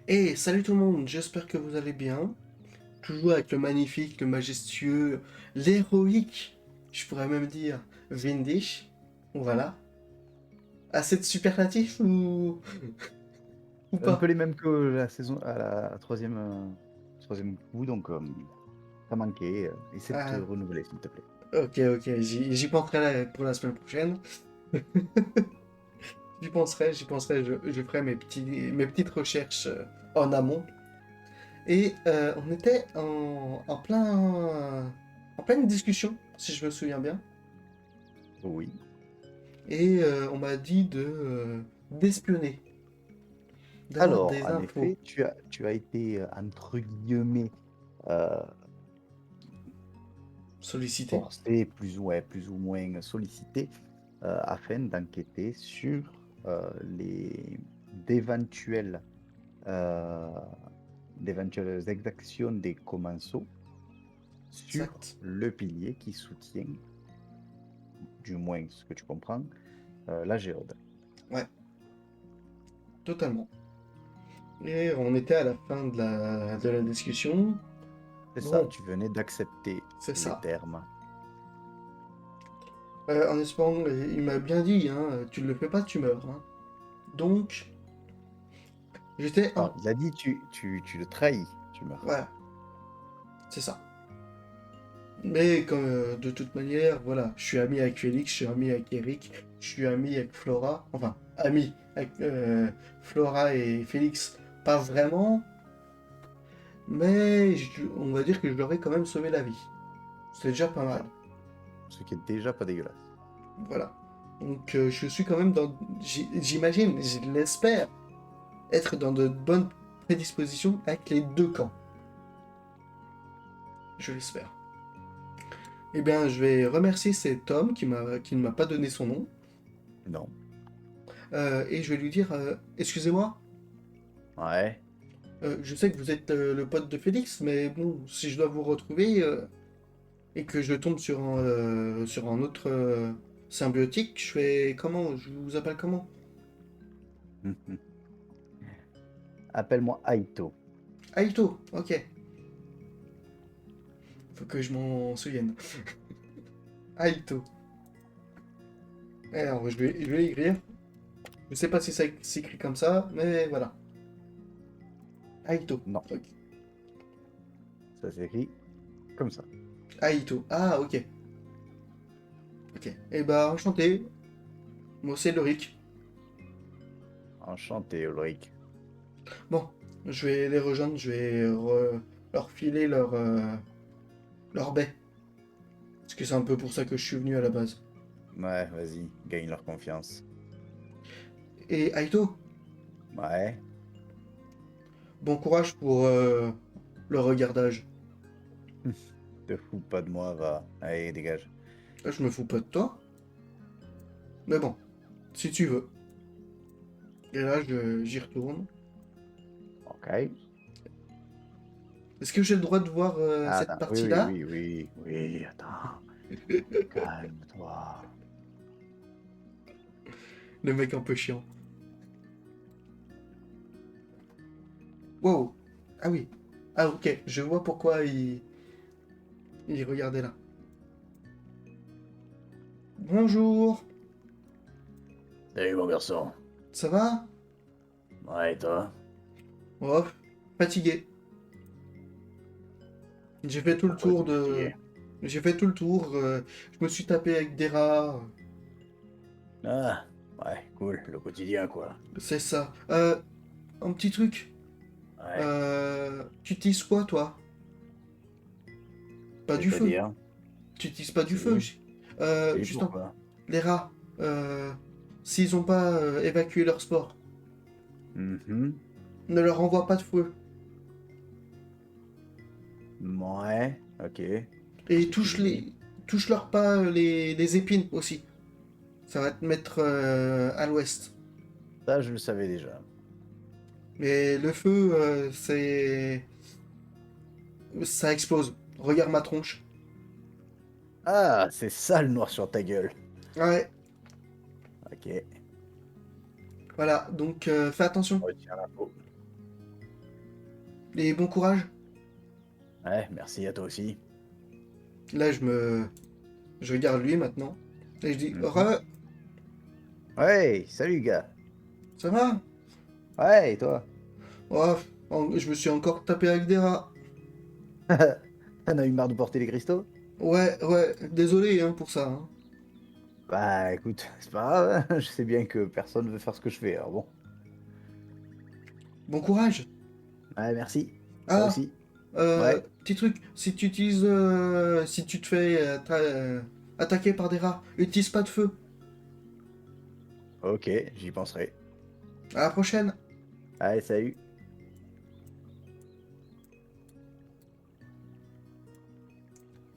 Et salut tout le monde, j'espère que vous allez bien. Toujours avec le magnifique, le majestueux, l'héroïque, je pourrais même dire, Vindish. Voilà. Assez de superlatifs ou Un peu pas? les mêmes que la saison, à la troisième coup, donc t'as manqué. Essaie de te Ah, renouveler, s'il te plaît. ok, j'y penserai pour la semaine prochaine. J'y penserai, je ferai mes petites recherches en amont. Et on était en pleine discussion, si je me souviens bien. Oui. Et on m'a dit d'espionner, d'avoir Alors, des en infos. effet, tu as été, entre guillemets, euh, Sollicité. forcé, plus ou moins sollicité, afin d'enquêter sur les d'éventuelles euh, d'éventuelles exactions des commensaux sur Exact. le pilier qui soutient, du moins ce que tu comprends, la géode. Ouais, totalement. Et on était à la fin de la discussion. C'est ça, Bon, tu venais d'accepter c'est les ça. termes. En espérant, il m'a bien dit, hein, tu ne le fais pas, tu meurs, hein. Donc, j'étais en... Alors, il a dit tu le trahis, tu meurs. Voilà, c'est ça. Mais comme de toute manière, voilà, je suis ami avec Félix, je suis ami avec Eric, je suis ami avec Flora, enfin, ami avec Flora et Félix, pas vraiment, mais on va dire que je leur ai quand même sauvé la vie. C'est déjà pas mal. Voilà. Ce qui est déjà pas dégueulasse. Voilà. Donc je suis quand même dans... J'imagine, je l'espère, être dans de bonnes prédispositions avec les deux camps. Je l'espère. Eh bien, je vais remercier cet homme qui ne m'a pas donné son nom. Non. Et je vais lui dire, excusez-moi, Ouais. je sais que vous êtes le pote de Félix, mais bon, si je dois vous retrouver et que je tombe sur un autre symbiotique, je fais comment? Je vous appelle comment? Appelle-moi Aito. Aito, ok. Faut que je m'en souvienne. Aito. Alors, je vais l'écrire. Je sais pas si ça s'écrit comme ça, mais voilà. Aito. Non, Ok. ça s'écrit comme ça. Aito. Ah, ok. Ok. Eh bah, enchanté. Moi, c'est Loric. Enchanté, Ulrich. Bon, je vais les rejoindre, leur filer leur baie. Parce que c'est un peu pour ça que je suis venu à la base. Ouais, vas-y, gagne leur confiance. Et Aito, Ouais. bon courage pour le regardage. Te fous pas de moi, va. Allez, dégage. Là, je me fous pas de toi, mais bon, si tu veux. Et là, j'y retourne. Ok. Est-ce que j'ai le droit de voir cette Attends, oui, oui, partie-là? oui, oui, oui, attends. Calme-toi. Le mec un peu chiant. Wow. Ah oui. Ah ok, je vois pourquoi il regardait là. Bonjour. Salut, mon garçon. Ça va? Ouais, et toi? Oh, fatigué. J'ai fait tout le Pourquoi tour t'es de... fatigué? J'ai fait tout le tour. Je me suis tapé avec des rats. Ah, ouais, cool, le quotidien, quoi. C'est ça. Un petit truc. Ouais, Tu utilises quoi, toi? Pas du feu. c'est-à-dire? Tu utilises pas du Si, feu. si, Juste un... pourquoi? Les rats. S'ils ont pas évacué leur sport, Mhm. ne leur envoie pas de feu. Ouais, ok. Et Si tu le dis. touche-leur pas les épines aussi. Ça va te mettre à l'ouest. Ça, je le savais déjà. Mais le feu, ça explose. Regarde ma tronche. Ah, c'est ça le noir sur ta gueule. Ouais, Ok, voilà. Donc fais je attention. retiens l'info. Et bon courage. Ouais, merci à toi aussi. Là, je regarde lui maintenant. Et je dis, Mhm. Ouais, salut gars. Ça va? Ouais, et toi? Oh, je me suis encore tapé avec des rats. T'en as eu marre de porter les cristaux? Ouais, ouais, désolé hein, pour ça, hein. Bah écoute, c'est pas grave, hein. Je sais bien que personne veut faire ce que je fais, alors bon. Bon courage. Ouais, merci. Toi Ah, aussi. Ouais, petit truc, si tu utilises, si tu te fais attaquer par des rats, utilise pas de feu. ok, j'y penserai. À la prochaine. Allez, salut.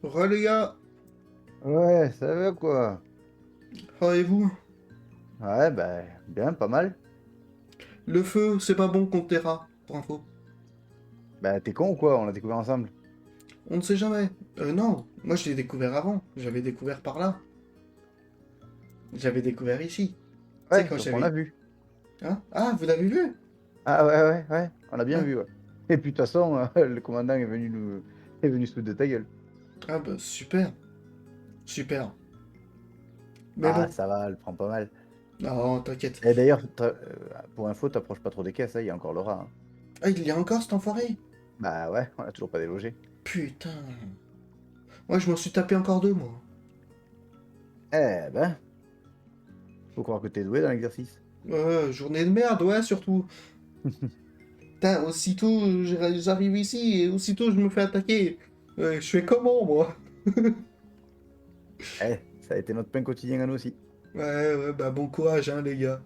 Re les gars, Ouais, ça va quoi? vous Ouais, bah bien, pas mal. le feu, c'est pas bon contre les rats, pour info. Bah t'es con ou quoi? On l'a découvert ensemble. On ne sait jamais. Non, moi je l'ai découvert avant. J'avais découvert par là. J'avais découvert ici. Tu sais, Ouais, quand donc on l'a j'avais... vu. Hein? Ah, vous l'avez vu? Ah ouais, ouais, ouais, on l'a bien Ah, vu, ouais. Et puis de toute façon, le commandant est venu se foutre de ta gueule. ah bah super, super. Mais Ah, bon, ça va, elle prend pas mal. non, t'inquiète. Et d'ailleurs, pour info, t'approches pas trop des caisses, hein, il y a encore le rat, hein. Ah, il y a encore cet enfoiré? Bah ouais, on a toujours pas délogé. Putain. Moi, je m'en suis tapé encore deux, moi. Eh ben, faut croire que t'es doué dans l'exercice. Journée de merde, ouais, surtout. Putain, aussitôt j'arrive ici et aussitôt je me fais attaquer. Je fais comment, moi? Eh, ça a été notre pain quotidien à nous aussi. Ouais, ouais, bah bon courage, hein, les gars.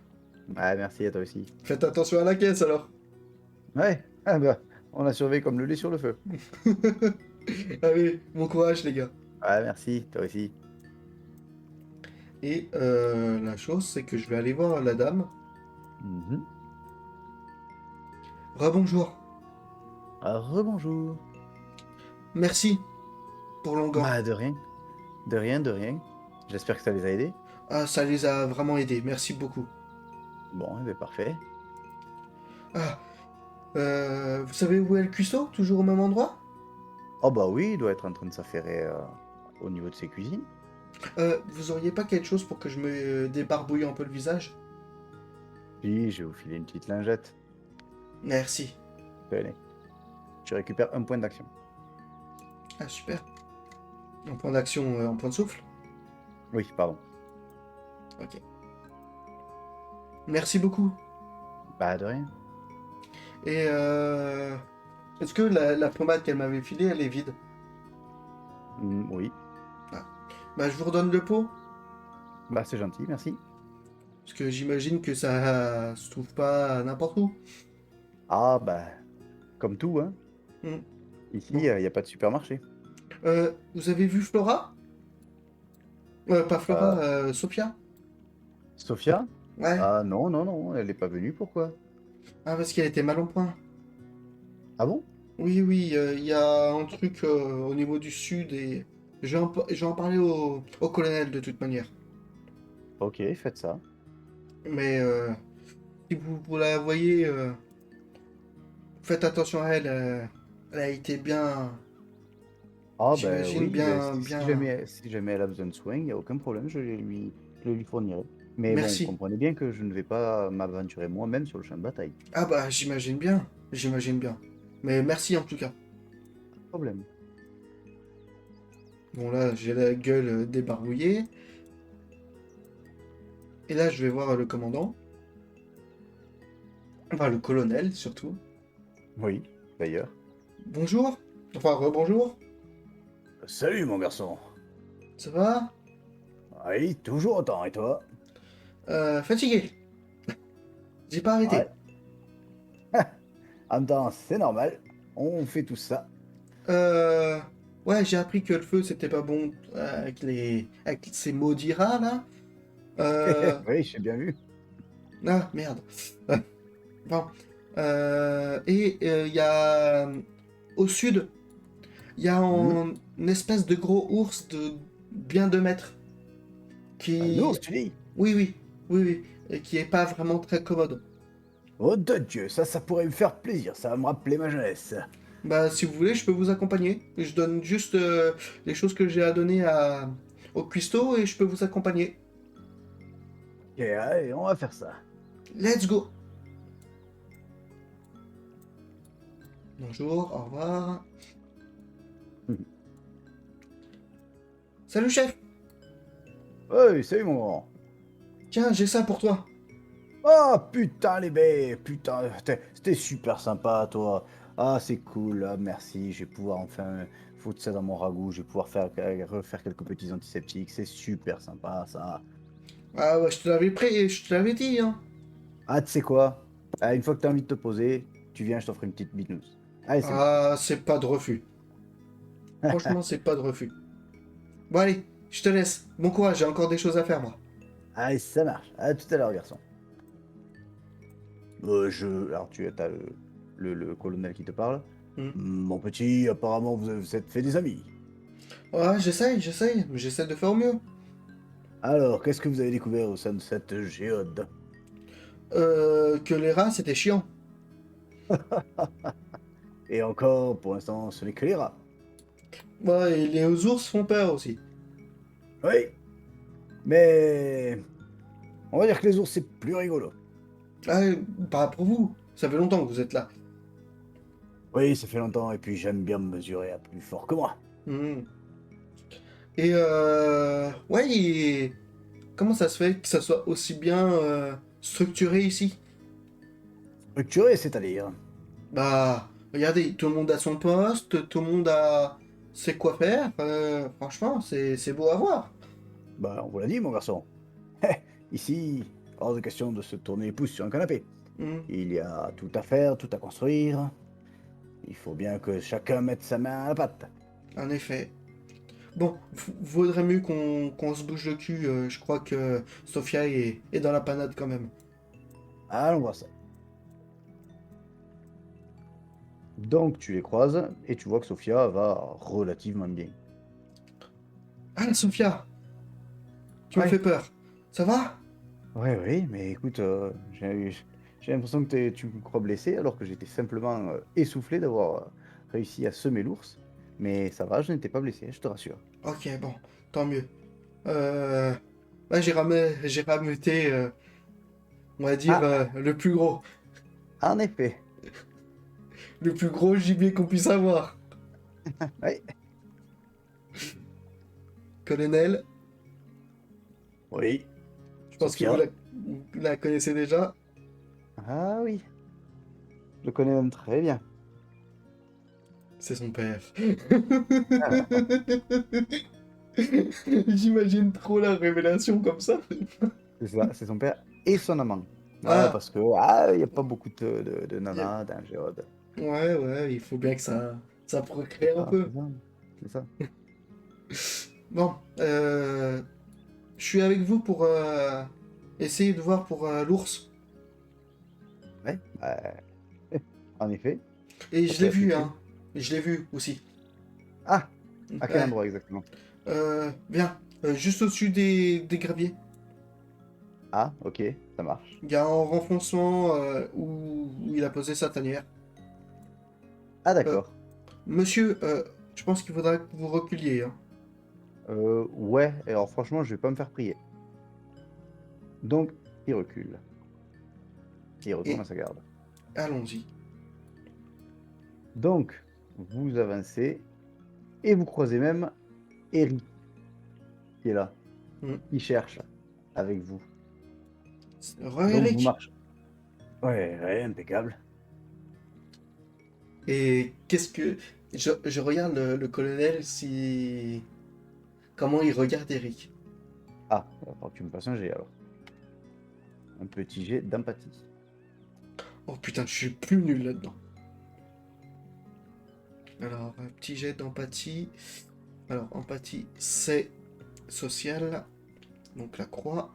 Ouais, merci à toi aussi. Faites attention à la caisse, alors. Ouais, ah bah, on a surveillé comme le lait sur le feu. Allez, bon courage, les gars. Ouais, merci, toi aussi. Et la chose, c'est que je vais aller voir la dame. Mhm. Rebonjour. Ah, rebonjour. Merci pour l'onguent. Bah, de rien, de rien, de rien. J'espère que ça les a aidés. Ah, ça les a vraiment aidés. Merci beaucoup. Bon, eh ben, parfait. Ah, vous savez où est le cuistot? Toujours au même endroit? Oh bah oui, il doit être en train de s'affairer au niveau de ses cuisines. Vous auriez pas quelque chose pour que je me débarbouille un peu le visage? Puis, je vais vous filer une petite lingette. Merci. Tenez, tu récupères un point d'action. Ah, super. En point d'action, en point de souffle? Oui, pardon. Ok. Merci beaucoup. Bah, de rien. Et est-ce que la pommade qu'elle m'avait filée, elle est vide? Oui. Ah. Bah, je vous redonne le pot, Bah, c'est gentil, merci. parce que j'imagine que ça se trouve pas n'importe où. Ah, bah, comme tout, hein. Hmm. Ici, Bon. il n'y a pas de supermarché. Vous avez vu Flora? Pas Flora, Euh, Sophia? Sophia? Ouais. Ah non, non, non, elle n'est pas venue, pourquoi? Ah, parce qu'elle était mal en point. Ah bon? Oui, oui, il y a un truc au niveau du sud et je vais en parler au colonel de toute manière. Ok, faites ça. Mais si vous la voyez, faites attention à elle. Elle a été bien, Ah ben j'imagine, oui, ben, bien, bien. si jamais elle a besoin de soins, il n'y a aucun problème, je lui fournirai. Mais bon, Merci. comprenez bien que je ne vais pas m'aventurer moi-même sur le champ de bataille. Ah bah, j'imagine bien. J'imagine bien. Mais merci en tout cas. Pas de problème. Bon, là, j'ai la gueule débarbouillée. Et là, je vais voir le commandant. Enfin, le colonel, surtout. Oui, d'ailleurs. Bonjour. Enfin, rebonjour. Salut mon garçon. Ça va? Oui, toujours autant, et toi? Fatigué. J'ai pas Ouais. arrêté. En même temps, c'est normal. On fait tout ça. Euh... Ouais, j'ai appris que le feu, c'était pas bon avec ces maudits rats, là. Euh... Oui, j'ai bien vu. Ah, merde. Bon. Et il y a... Au sud, il y a Hmm. une espèce de gros ours de bien 2 mètres. Un Qui... ours, tu dis? Oui, oui. Oui, oui. Et qui est pas vraiment très commode. Oh de Dieu, ça pourrait me faire plaisir, ça va me rappeler ma jeunesse. Bah, si vous voulez, je peux vous accompagner. Je donne juste les choses que j'ai à donner au cuistot et je peux vous accompagner. Ok, allez, on va faire ça. Let's go! Bonjour, au revoir. Salut chef! Oui, salut mon grand. Tiens, j'ai ça pour toi. Oh putain les baies, putain, c'était super sympa toi. Ah c'est cool, ah, merci, je vais pouvoir enfin foutre ça dans mon ragoût, je vais pouvoir refaire quelques petits antiseptiques, c'est super sympa ça. Ah ouais, je te l'avais je te l'avais dit, hein. Ah tu sais quoi? Ah, une fois que tu as envie de te poser, tu viens, je t'offre une petite binouse. Allez c'est bon. Ah, c'est pas de refus. Franchement, c'est pas de refus. Bon allez, je te laisse. Bon courage, j'ai encore des choses à faire moi. Allez ça marche, à tout à l'heure garçon. Alors tu as le colonel qui te parle. Hmm. Mon petit, apparemment vous êtes fait des amis. Ouais, j'essaie de faire au mieux. Alors, qu'est-ce que vous avez découvert au sein de cette géode? Que les rats, c'était chiant. Et encore, pour l'instant, ce n'est que les rats. Ouais, et les ours font peur aussi. Oui, mais on va dire que les ours, c'est plus rigolo. Ah, pas pour vous. Ça fait longtemps que vous êtes là. Oui, ça fait longtemps, et puis j'aime bien me mesurer à plus fort que moi. Hmm. Et ouais, comment ça se fait que ça soit aussi bien structuré ici? Structuré, c'est-à-dire. Bah, regardez, tout le monde a son poste, tout le monde a sait quoi faire. Franchement, c'est beau à voir. Bah, on vous l'a dit, mon garçon. Ici, hors de question de se tourner les pouces sur un canapé. Hmm, Il y a tout à faire, tout à construire. Il faut bien que chacun mette sa main à la pâte. en effet. Bon, vaudrait mieux qu'on se bouge le cul. Je crois que Sophia est dans la panade quand même. Allons voir ça. Donc, tu les croises, et tu vois que Sophia va relativement bien. Ah, Sophia, tu m'as Ouais. fait peur. Ça va? Oui, oui, mais écoute, j'ai l'impression que tu me crois blessé alors que j'étais simplement essoufflé d'avoir réussi à semer l'ours. Mais ça va, je n'étais pas blessé, je te rassure. Ok, bon, tant mieux. Euh, ouais, j'ai rameuté, on va dire, Ah, le plus gros. en effet, Le plus gros gibier qu'on puisse avoir. oui, Colonel, oui, je pense que Sophia. vous la connaissez déjà. Ah oui, je le connais même très bien. C'est son père. Ah, J'imagine trop la révélation comme ça. c'est ça, c'est son père et son amant. Ah, Ah, parce que, ah, il n'y a pas beaucoup de y- nanas dans Géode. ouais, ouais, il faut bien que ça procrée un peu. C'est ça, c'est ça. Bon, je suis avec vous pour essayer de voir pour l'ours. Ouais, en effet, Et ça je peut l'ai être vu, utile. hein. Je l'ai vu aussi. Ah, à quel Ouais. endroit exactement? Viens, juste au-dessus des graviers. Ah, ok, ça marche. Il y a un renfoncement où il a posé sa tanière. Ah, Euh, d'accord. monsieur, je pense qu'il faudra que vous reculiez, hein. Ouais, alors franchement, je vais pas me faire prier. Donc, il recule. Et il retourne Et à sa garde. allons-y. Donc, vous avancez et vous croisez même Eric qui est là, Hmm. qui cherche avec vous. Donc, vous Eric. marchez. Ouais, ouais, impeccable. Et qu'est-ce que... je regarde le colonel si... Comment il regarde Eric. Ah, il va falloir que tu me fasses un jet alors. Un petit jet d'empathie. Oh putain, je suis plus nul là-dedans. Alors, un petit jet d'empathie. Alors, empathie, c'est social. Donc la croix.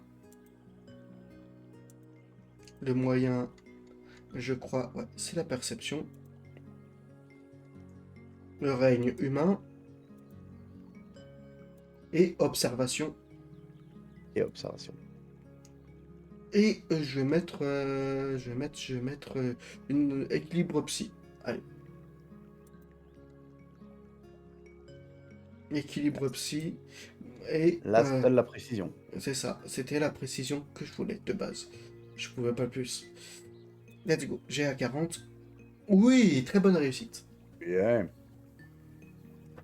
Le moyen, je crois, ouais, c'est la perception. Le règne humain. Et observation. Et observation. Et je vais mettre une équilibre psy. Allez, équilibre psy. Et Là, c'est la précision. c'est ça, c'était la précision que je voulais de base. Je pouvais pas plus. Let's go, j'ai à 40. Oui, très bonne réussite. Bien.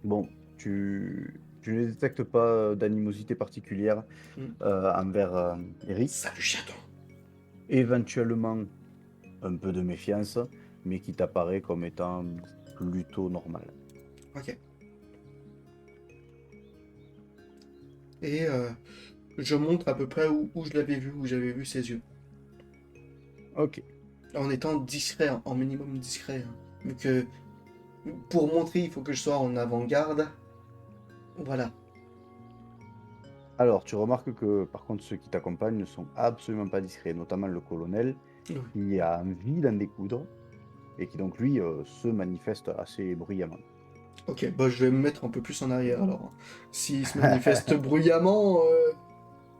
Bon, tu ne détectes pas d'animosité particulière Hmm. envers Eric. Salut chaton. Éventuellement, un peu de méfiance, mais qui t'apparaît comme étant plutôt normal. Ok. Et je montre à peu près où je l'avais vu, où j'avais vu ses yeux. Ok. En étant discret, hein, en minimum discret, hein. Vu que pour montrer, il faut que je sois en avant-garde. Voilà. Alors, tu remarques que, par contre, ceux qui t'accompagnent ne sont absolument pas discrets, notamment le colonel, Oui. qui a envie d'en découdre, et qui donc, lui, se manifeste assez bruyamment. Ok, bah je vais me mettre un peu plus en arrière alors. S'il se manifeste bruyamment,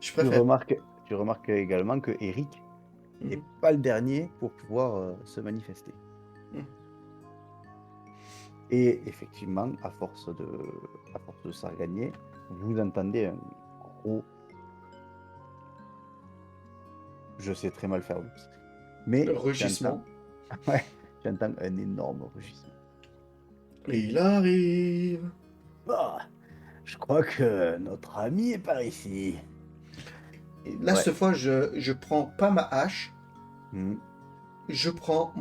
je Tu préfère. remarques, tu remarques également que Eric n'est Mhm. pas le dernier pour pouvoir se manifester. Mhm. Et effectivement, à force de s'argagner, vous entendez un gros, je sais très mal faire l'ours, Le mais rugissement. ouais, tu entends un énorme rugissement. Et il arrive. Ah, je crois que notre ami est par ici. Et là, Ouais. cette fois, je prends pas ma hache, Hmm. je prends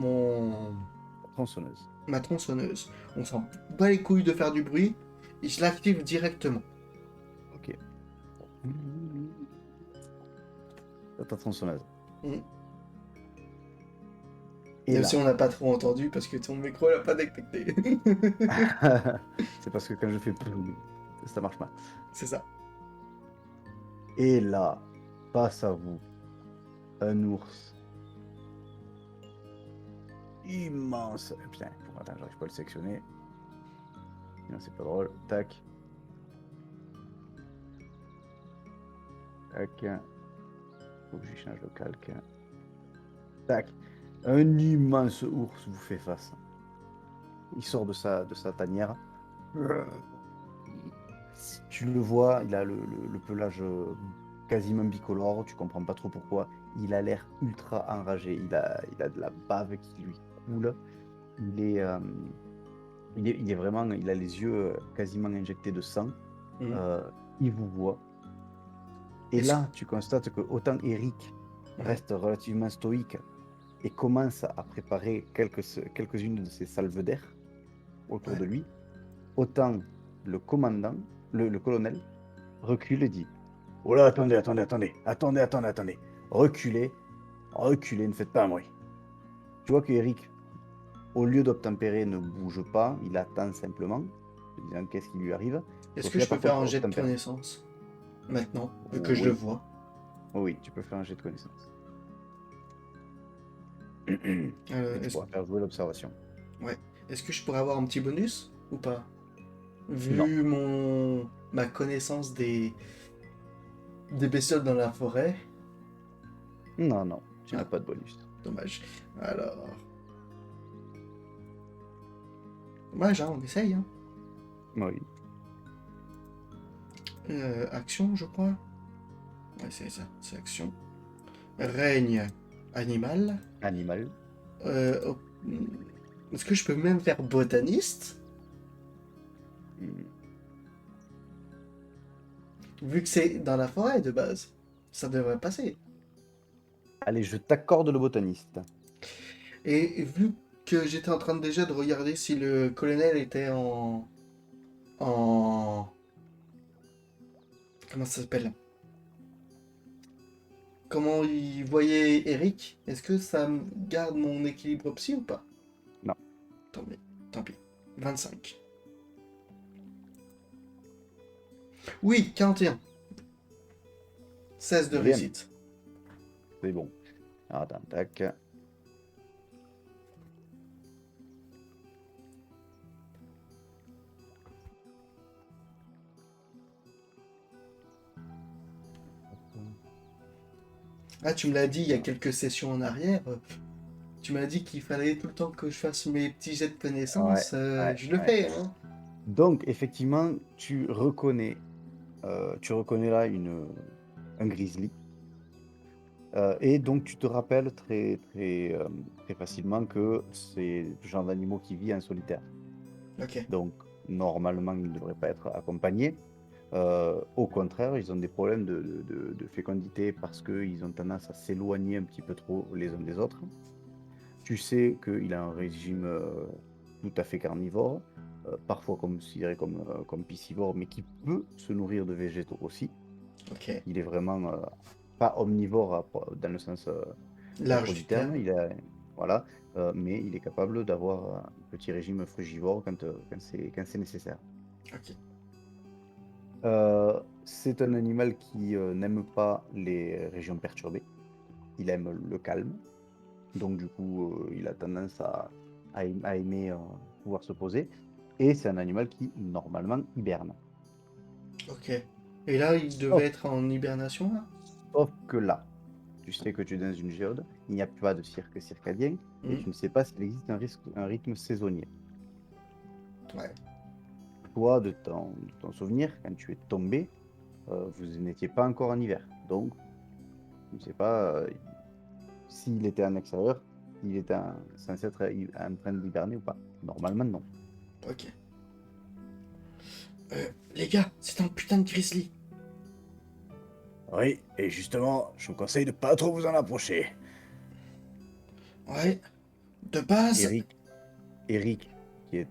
Tronçonneuse. ma tronçonneuse. On s'en bat les couilles de faire du bruit et je l'active directement. Ok. Ta tronçonneuse. Mhm. Et Même si là, on n'a pas trop entendu parce que ton micro l'a pas détecté. c'est parce que quand je fais ça marche pas. C'est ça. Et là, face à vous, un ours immense. Putain, attends, j'arrive pas à le sectionner. Non, c'est pas drôle. Tac, tac. Faut que j'y change le calque. Tac. Un immense ours vous fait face. Il sort de sa tanière. Tu le vois, il a le pelage quasiment bicolore, tu comprends pas trop pourquoi. Il a l'air ultra enragé, il a de la bave qui lui coule. Il est, euh, il est vraiment, il a les yeux quasiment injectés de sang. Mhm. Euh, il vous voit. Et Est-ce là, tu constates que autant Eric Ouais, reste relativement stoïque et commence à préparer quelques-unes de ses salves d'air autour ouais. de lui, autant le commandant, le colonel, recule et dit: oh là, attendez. Reculez, reculez, ne faites pas un bruit. Tu vois que Eric, au lieu d'obtempérer, ne bouge pas, il attend simplement, se disant qu'est-ce qui lui arrive. Est-ce que Sophia, je peux par faire contre, un jet de obtempère. connaissance maintenant, vu que je le Oui, vois? oui, tu peux faire un jet de connaissance. Et tu Est-ce pourras faire jouer l'observation. ouais. Est-ce que je pourrais avoir un petit bonus ou pas? Non, Vu ma connaissance des bestioles dans la forêt. non, tu n'as Ah, pas de bonus. dommage. Alors, dommage, hein, on essaye, hein. Oui, Action, je crois. Ouais, c'est ça, c'est action. Règne animal. animal. Oh, est-ce que je peux même faire botaniste? Hmm. Vu que c'est dans la forêt de base. Ça devrait passer. Allez, je t'accorde le botaniste. Et vu que j'étais en train déjà de regarder si le colonel était en... Comment ça s'appelle? Comment il voyait Eric? Est-ce que ça me garde mon équilibre psy ou pas? Non, Tant pis. Tant pis. 25. Oui, 41. 16 de bien, réussite. c'est bon. Alors, attends, tac. Ah, tu me l'as dit il y a quelques sessions en arrière. Tu m'as dit qu'il fallait tout le temps que je fasse mes petits jets de Ouais, connaissances. ouais, Je le ouais. fais, hein. Donc, effectivement, tu reconnais là un grizzly. Et donc, tu te rappelles très facilement que c'est le genre d'animaux qui vit en solitaire. Ok. Donc, normalement, ils ne devraient pas être accompagnés. Au contraire, ils ont des problèmes de fécondité parce qu'ils ont tendance à s'éloigner un petit peu trop les uns des autres. Tu sais qu'il a un régime tout à fait carnivore, parfois considéré comme piscivore, mais qui peut se nourrir de végétaux aussi. Ok. Il est vraiment pas omnivore dans le sens propre Large du du terme, terme. voilà, mais il est capable d'avoir un petit régime frugivore quand c'est nécessaire. Ok. C'est un animal qui n'aime pas les régions perturbées. Il aime le calme. Donc, du coup, il a tendance à aimer pouvoir se poser. Et c'est un animal qui, normalement, hiberne. Ok. Et là, il devait Sauf, être en hibernation, là? sauf que là, tu sais que tu es dans une géode, il n'y a pas de cirque circadien, et Hmm. tu ne sais pas s'il existe un rythme saisonnier. Ouais. Toi, de ton souvenir, quand tu es tombé, vous n'étiez pas encore en hiver. Donc, tu ne sais pas s'il était en extérieur, s'il était censé être en train d'hiberner ou pas. Normalement, non. Ok. Les gars, c'est un putain de grizzly. Oui, et justement, je vous conseille de pas trop vous en approcher. Ouais. De base, Eric, Eric, qui est,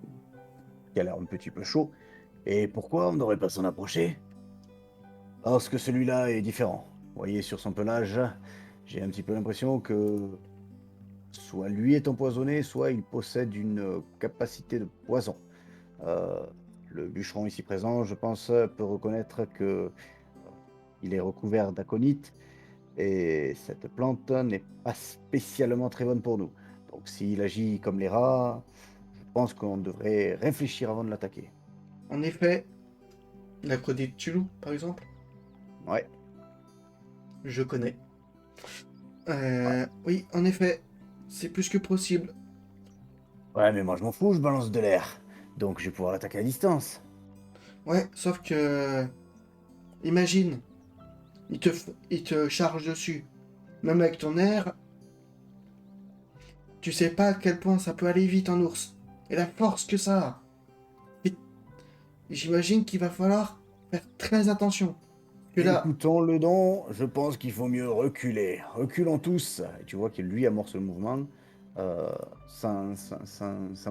qui a l'air un petit peu chaud. Et pourquoi on ne devrait pas s'en approcher? Parce que celui-là est différent. Vous voyez, sur son pelage, j'ai un petit peu l'impression que soit lui est empoisonné, soit il possède une capacité de poison. Euh, le bûcheron ici présent, je pense, peut reconnaître que il est recouvert d'aconite et cette plante n'est pas spécialement très bonne pour nous. Donc s'il agit comme les rats, je pense qu'on devrait réfléchir avant de l'attaquer. en effet, l'aphrodite de Tulu, par exemple, Ouais, je connais. ouais. Oui, en effet, c'est plus que possible. Ouais, mais moi je m'en fous, je balance de l'air. Donc je vais pouvoir l'attaquer à distance. Ouais, sauf que, imagine, il te charge dessus. Même avec ton air, tu sais pas à quel point ça peut aller vite en ours. Et la force que ça a. Et j'imagine qu'il va falloir faire très attention. Que là, Écoutons le don, je pense qu'il faut mieux reculer. Reculons tous. Et tu vois qu'il lui amorce le mouvement. Sans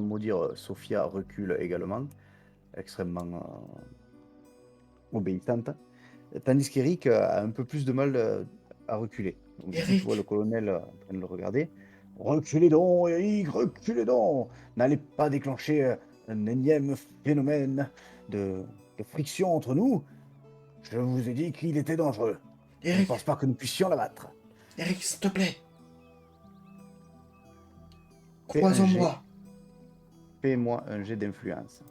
mot dire, Sophia recule également, extrêmement obéissante. Tandis qu'Eric a un peu plus de mal à reculer. Donc du coup, tu vois le Eric, colonel en train de le regarder. Reculez donc, Eric, reculez donc. N'allez pas déclencher un énième phénomène de, de friction entre nous. Je vous ai dit qu'il était dangereux. Je ne Eric, pense pas que nous puissions l'abattre. Eric, s'il te plaît, Fais crois un en jet, moi. fais-moi un jet d'influence.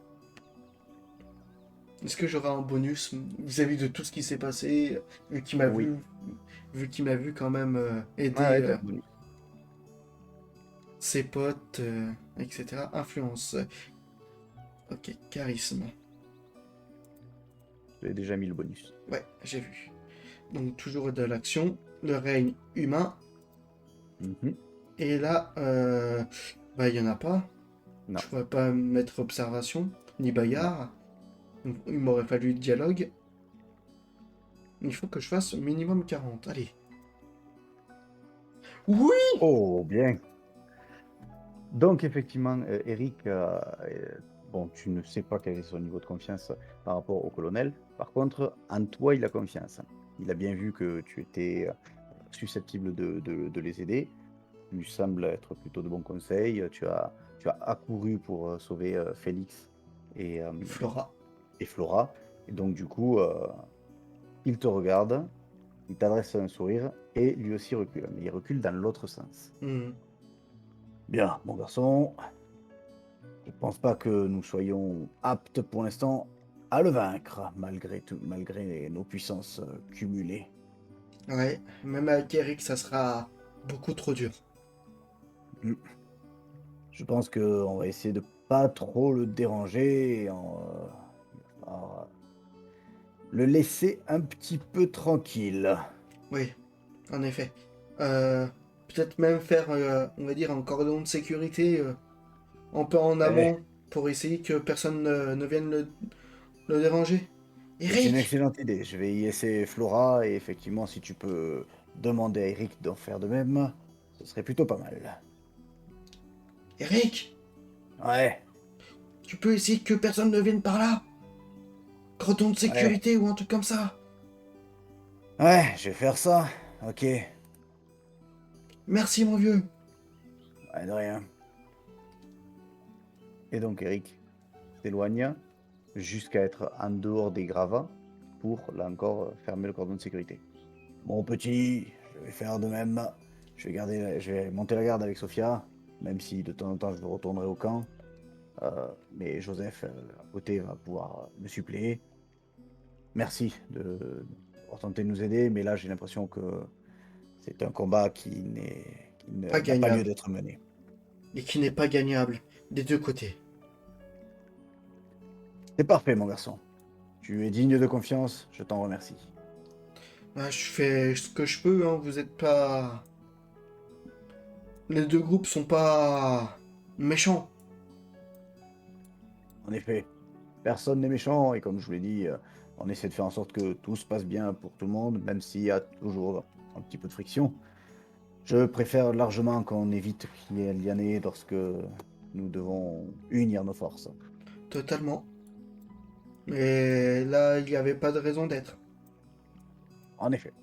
Est-ce que j'aurai un bonus vis-à-vis de tout ce qui s'est passé, vu qu'il m'a Oui. vu, vu qu'il m'a vu quand même Ouais, aider ouais, t'as un bonus. ses potes, etc. Influence. Ok, charisme. J'ai déjà mis le bonus. Ouais, j'ai vu. Donc toujours de l'action, le règne humain. Mhm. Et là, bah il y en a pas. Non, Je pourrais pas mettre observation ni non. bagarre. Donc, il m'aurait fallu dialogue. Il faut que je fasse minimum 40. Allez. Oui. Oh, bien. Donc, effectivement, Eric, bon, tu ne sais pas quel est son niveau de confiance par rapport au colonel. Par contre, en toi, il a confiance. Il a bien vu que tu étais susceptible de les aider. Tu sembles être plutôt de bons conseils. Tu as accouru pour sauver Félix et, euh, Flora. et Flora. Et donc, du coup, il te regarde, il t'adresse un sourire et lui aussi recule. Mais il recule dans l'autre sens. Hmm. Bien, mon garçon, je ne pense pas que nous soyons aptes pour l'instant à le vaincre, malgré tout, malgré nos puissances cumulées. Ouais, même avec Eric, ça sera beaucoup trop dur. Mm. Je pense qu'on va essayer de pas trop le déranger, va le laisser un petit peu tranquille. Oui, en effet. Euh, Peut-être même faire, on va dire, un cordon de sécurité un peu en Eh, amont pour essayer que personne ne vienne le déranger. c'est une Eric! excellente idée. Je vais y laisser Flora et effectivement, si tu peux demander à Eric d'en faire de même, ce serait plutôt pas mal. Eric! Ouais, Tu peux essayer que personne ne vienne par là? Cordon de ouais, sécurité ou un truc comme ça? ouais, je vais faire ça. Ok, ouais, Merci, mon vieux! de rien. Et donc Eric s'éloigne jusqu'à être en dehors des gravats pour, là encore, fermer le cordon de sécurité. Mon petit, je vais faire de même. Je vais monter la garde avec Sophia, même si de temps en temps je retournerai au camp. Mais Joseph, à côté, va pouvoir me suppléer. Merci d'avoir tenté de nous aider, mais là j'ai l'impression que c'est un combat Pas n'a pas lieu gagnable. d'être mené. Et qui n'est pas gagnable des deux côtés. C'est parfait, mon garçon. Tu es digne de confiance, je t'en remercie. Ah, je fais ce que je peux, hein. Vous êtes pas. Les deux groupes sont pas méchants. En effet, personne n'est méchant, et comme je vous l'ai dit, on essaie de faire en sorte que tout se passe bien pour tout le monde, même s'il y a toujours un petit peu de friction. Je préfère largement qu'on évite qu'il y en ait lorsque nous devons unir nos forces. Totalement. Mais là, il n'y avait pas de raison d'être. En effet.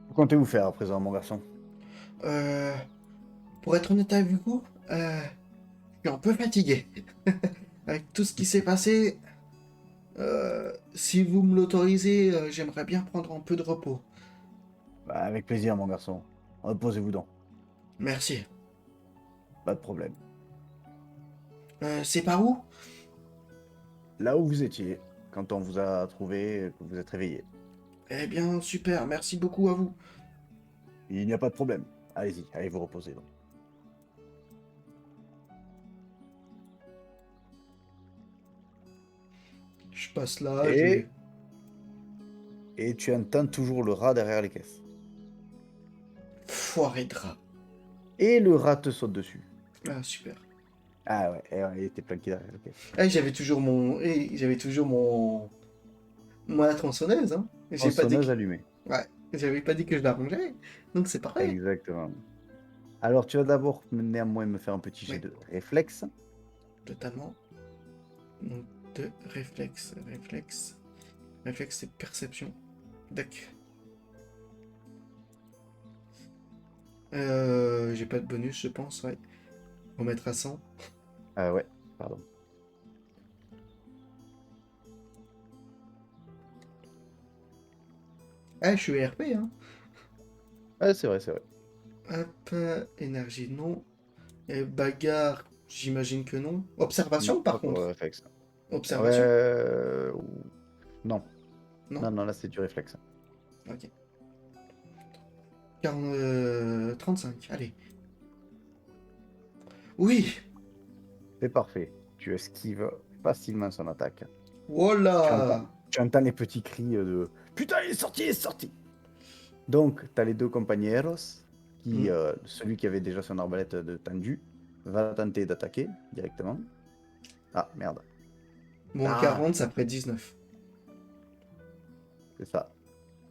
Que comptez-vous faire à présent, mon garçon? Euh, pour être honnête avec vous, je suis un peu fatigué. Avec tout ce qui s'est passé, si vous me l'autorisez, j'aimerais bien prendre un peu de repos. Bah, avec plaisir, mon garçon. Reposez-vous donc. Merci. Pas de problème. C'est par où? Là où vous étiez, quand on vous a trouvé, que vous êtes réveillé. Eh bien, super, merci beaucoup à vous. Il n'y a pas de problème. Allez-y, allez vous reposer donc. Je passe là, Et, et tu entends toujours le rat derrière les caisses. Foiré de rat. Et le rat te saute dessus. Ah, super. Ah ouais, il était planqué derrière les caisses. J'avais toujours mon tronçonneuse, hein. J'ai pas dit que... Tronçonneuse allumée. Ouais, j'avais pas dit que je la rangeais, donc c'est parfait. Exactement. Alors, tu vas d'abord néanmoins me faire un petit jet Ouais, de réflexe. totalement. Donc, de réflexe, réflexe. Réflexe, c'est perception. Dac. J'ai pas de bonus, je pense, ouais. Remettre à 100. Ah ouais, pardon. Ah, je suis RP, hein. Ah, c'est vrai, c'est vrai. Hop, énergie, non. Et bagarre, j'imagine que non. Non, Observation, pas par pour le contre. réflexe. Observation? Ouais. Non. Non. Non, non, là c'est du réflexe. Ok. 35, allez. Oui! C'est parfait. Tu esquives facilement son attaque. Tu entends, Voilà! tu entends les petits cris de Putain, il est sorti, il est sorti! Donc, tu as les deux compañeros qui, Hmm. celui qui avait déjà son arbalète de tendu, va tenter d'attaquer directement. Ah, merde. Moins Ah, 40, ça ferait 19. c'est ça.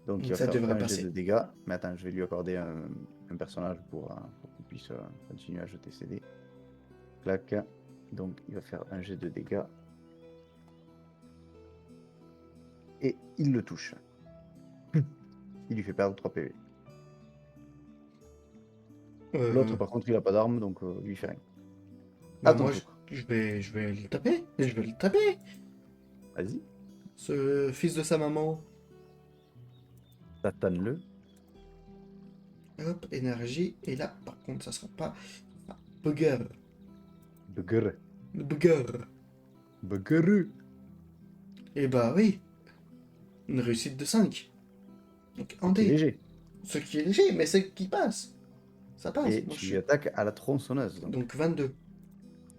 Donc, il Donc va ça faire devrait un jet de passer. dégâts. Mais attends, je vais lui accorder un personnage pour qu'il puisse continuer à jeter ses dés. Clac. Donc, il va faire un jet de dégâts. Et il le touche. Il lui fait perdre 3 PV. L'autre, Euh, par contre, il a pas d'arme, donc il lui fait rien. À Bah ton moi, tour. je vais le taper. Je vais le taper. Vas-y. Ce fils de sa maman. Tatane-le. Hop, énergie. Et là, par contre, ça sera pas... Ah, bugger. Bugger. Bugger. Buckaroo. Et bah oui, une réussite de 5. Donc en Qui est D. léger. Ce qui est léger, mais c'est qui passe. Ça passe. Et Moi je tu lui suis. attaques à la tronçonneuse, donc. Donc 22.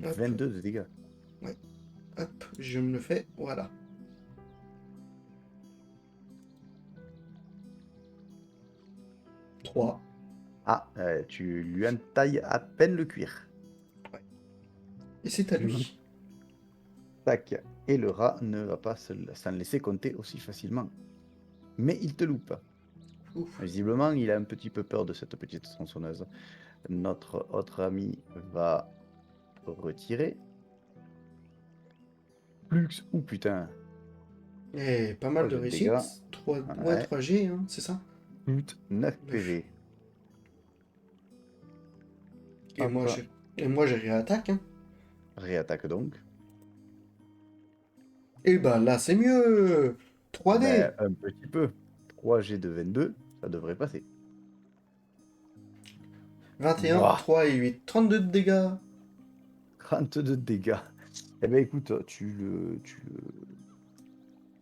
Hop, 22 de dégâts. ouais, hop, je me le fais. Voilà. 3. Ah, tu lui entailles à peine le cuir. Ouais. Et c'est à Mhm. lui. Tac. Et le rat ne va pas s'en laisser compter aussi facilement. Mais il te loupe. Ouf. Visiblement, il a un petit peu peur de cette petite tronçonneuse. Notre autre ami va retirer. Plus. Ou putain. Et pas mal 3 de jets de dégâts. réussites. 3, ouais, Ouais. 3G, hein, c'est ça? Plus 9 9. PV. Et moi, Hop. je... Et moi, j'ai réattaque, hein. Réattaque donc. Et bah là, c'est mieux. Ben, 3D. un petit peu. 3 G de 22, ça devrait passer. 21, Ouah, 3 et 8. 32 de dégâts. 32 de dégâts. Eh ben écoute,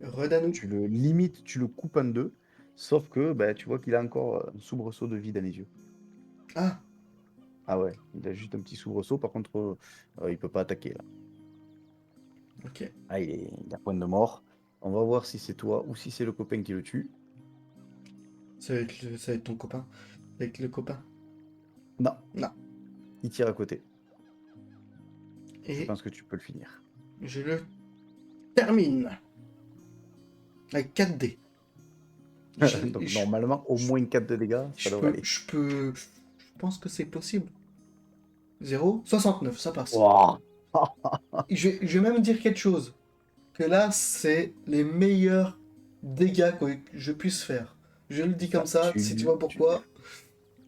Redanou. tu le limites, tu le coupes en deux. Sauf que ben, tu vois qu'il a encore un soubresaut de vie dans les yeux. Ah, Ah ouais, il a juste un petit soubresaut. Par contre, il peut pas attaquer là. ok. Ah, il a point de mort. On va voir si c'est toi ou si c'est le copain qui le tue. Ça va être ton copain. Avec le copain. Non, Non. il tire à côté. Je Et pense que tu peux le finir. je le termine. Avec 4D. Donc Je, normalement, au je, moins 4 de dégâts, ça devrait aller. je peux. Je pense que c'est possible. 0, 69, ça passe. Wouah. Je vais même dire quelque chose. Que là, c'est les meilleurs dégâts que je puisse faire. Je le dis comme Bah, ça, si tu vois pourquoi.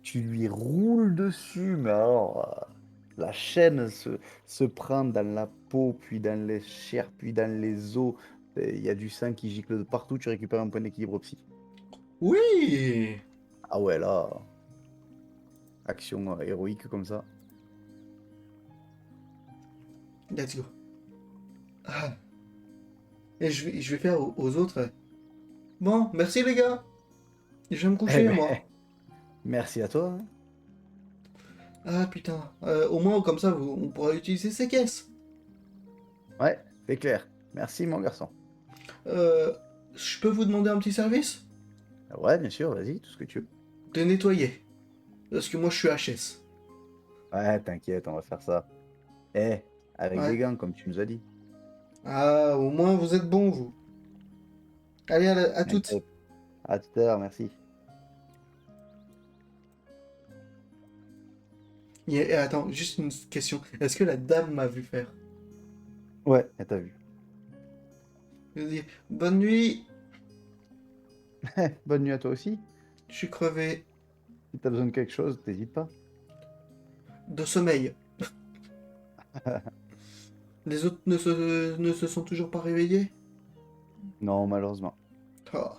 tu lui roules dessus, mais alors, la chaîne se prend dans la peau, puis dans les chairs, puis dans les os. Il y a du sang qui gicle de partout, tu récupères un point d'équilibre psy. Oui! Ah ouais, là, action héroïque comme ça. Let's go. Ah. Et je vais faire aux autres. Bon, merci les gars. Je vais me Eh coucher, ben, moi. merci à toi, hein. Ah putain. Au moins, comme ça, on pourra utiliser ces caisses. Ouais, c'est clair. Merci, mon garçon. Euh, je peux vous demander un petit service? Ouais, bien sûr, vas-y, tout ce que tu veux. De nettoyer. Parce que moi, je suis HS. Ouais, t'inquiète, on va faire ça. Eh, avec des Ouais. gants, comme tu nous as dit. Ah, au moins, vous êtes bons, vous. Allez, à toutes. T'inquiète. À tout à l'heure, merci. Attends, juste une question. Est-ce que la dame m'a vu faire? Ouais, t'as vu. Je veux dire, bonne nuit, Bonne nuit à toi aussi. je suis crevé Si t'as besoin de quelque chose, t'hésites pas. de sommeil. Les autres ne se sont toujours pas réveillés? Non, malheureusement. Ah,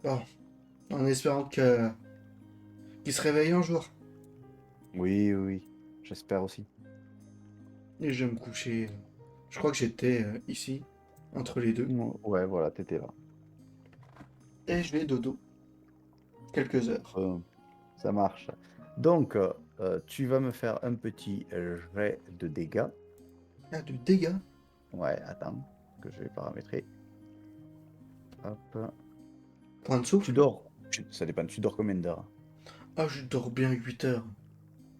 bon, en espérant qu'ils se réveillent un jour. Oui, oui, oui. J'espère aussi. Et je vais me coucher. Je crois que j'étais ici, entre les deux. Ouais, voilà, t'étais là. Et je vais dodo. Quelques heures. Euh, Ça marche. Donc, tu vas me faire un petit jet de dégâts. Ah, de dégâts. Ouais, attends, que je vais paramétrer. Hop. Point de Tu souffle. dors. Ça dépend, tu dors combien d'heures? Ah, je dors bien 8 heures.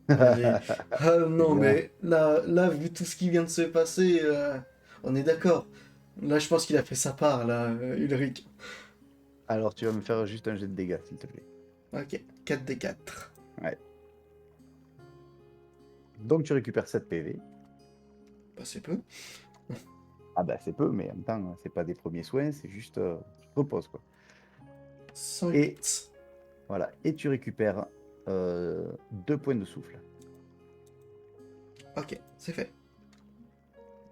Allez. Ah C'est non, bien. mais là, vu tout ce qui vient de se passer, on est d'accord. Là, je pense qu'il a fait sa part, là, Ulrich. Alors, tu vas me faire juste un jet de dégâts, s'il te plaît. Ok, 4d4. Ouais. Donc, tu récupères 7 PV. Bah, c'est peu. Ah bah, c'est peu, mais en même temps, c'est pas des premiers soins, c'est juste, tu te reposes, quoi. Et 108. voilà, et tu récupères 2 points de souffle. Ok, c'est fait.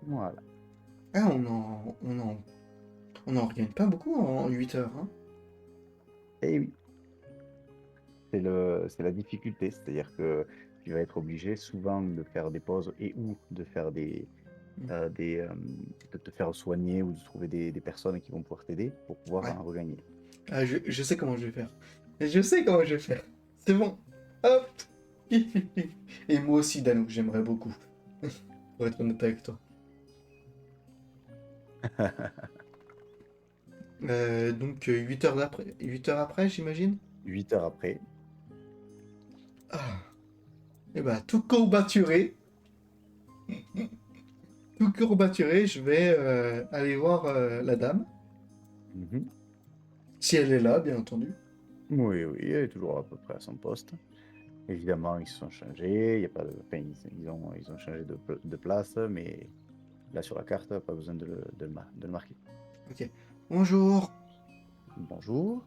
Voilà. Ah, on en regagne pas beaucoup en 8 heures, hein. Et oui, c'est la difficulté, c'est-à-dire que tu vas être obligé souvent de faire des pauses et ou de faire de te faire soigner ou de trouver des personnes qui vont pouvoir t'aider pour pouvoir Ouais. en regagner. Ah, je sais comment je vais faire. Je sais comment je vais faire. C'est bon. Hop. Et moi aussi, Danou, j'aimerais beaucoup. Pour être honnête avec toi. Donc 8 heures après, 8 heures après, j'imagine. 8 heures après. Ah. Et bah, tout courbaturé, tout courbaturé, je vais aller voir la dame. Mhm. Si elle est là, bien entendu. Oui, oui, elle est toujours à peu près à son poste. Évidemment, ils se sont changés. Il y a pas de... enfin, ils ont changé de place, mais là sur la carte, pas besoin de le marquer. Ok. Bonjour. Bonjour.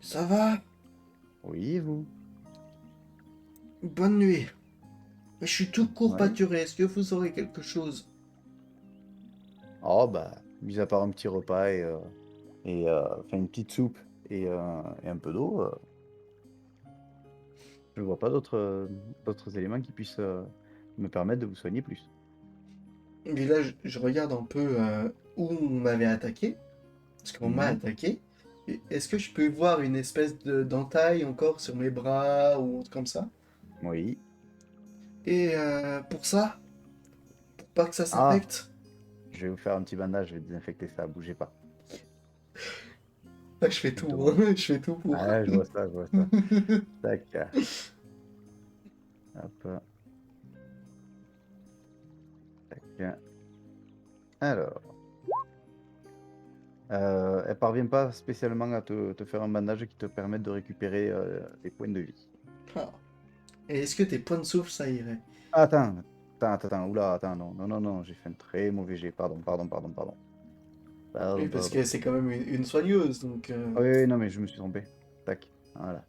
Ça va? Oui, et vous? Bonne nuit. Je suis tout Oui. courbaturé. Est-ce que vous aurez quelque chose? Oh, bah, mis à part un petit repas enfin, une petite soupe et un peu d'eau, je ne vois pas d'autres éléments qui puissent me permettre de vous soigner plus. Et là, je regarde un peu où on m'avait attaqué. Parce qu'on m'a Mhm. attaqué. Est-ce que je peux voir une espèce de d'entaille encore sur mes bras ou autre comme ça? Oui. Et pour ça, pour pas que ça Ah, s'infecte, je vais vous faire un petit bandage, je vais désinfecter ça, bougez pas. ah, je fais tout, Justement. hein, je fais tout pour. Ah, je vois ça, je vois ça. Tac, hop, tac. Alors, elle parvient pas spécialement à te faire un bandage qui te permette de récupérer des points de vie. Ah. Et est-ce que tes points de souffle, ça irait? Oula, attends, non, non, non, non, j'ai fait un très mauvais jet, pardon, pardon, pardon, pardon. Oui, Pardon, parce pardon. que c'est quand même une soigneuse, donc... Oui, oui, non, mais je me suis trompé. Tac, voilà.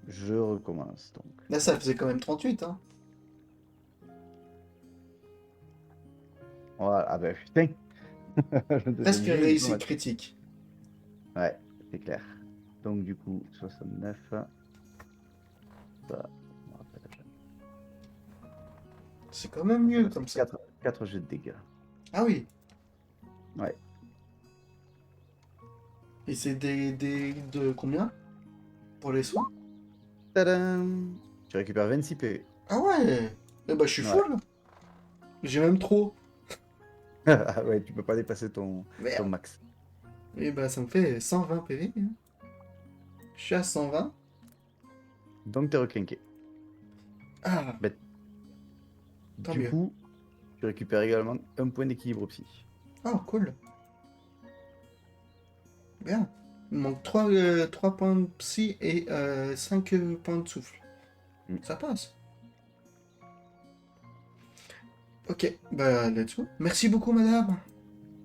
Je recommence, donc. Là, ça faisait quand même 38, hein. Voilà, ah ben putain, le deuxième Presque jet, il est pas réussite mal. critique. Ouais, c'est clair. Donc du coup, 69, ça, je me rappelle jamais. C'est quand même Ah mieux ben, c'est comme ça. 4 jets de dégâts. Ah oui, Ouais. et c'est de combien? Pour les soins? Tadam! Tu récupères 26 PV. Ah ouais! Eh bah, je suis Ouais. full. J'ai même trop. Ah ouais, tu peux pas dépasser ton Merde. max. Et bah, ça me fait 120 PV, hein. Je suis à 120. Donc t'es requinqué. Ah, Ben, tant du mieux. coup, tu récupères également un point d'équilibre psy. Ah, cool. Bien. Il me manque 3 points de psy et 5 points de souffle. Hmm. Ça passe. Ok, bah, let's go. Merci beaucoup, madame.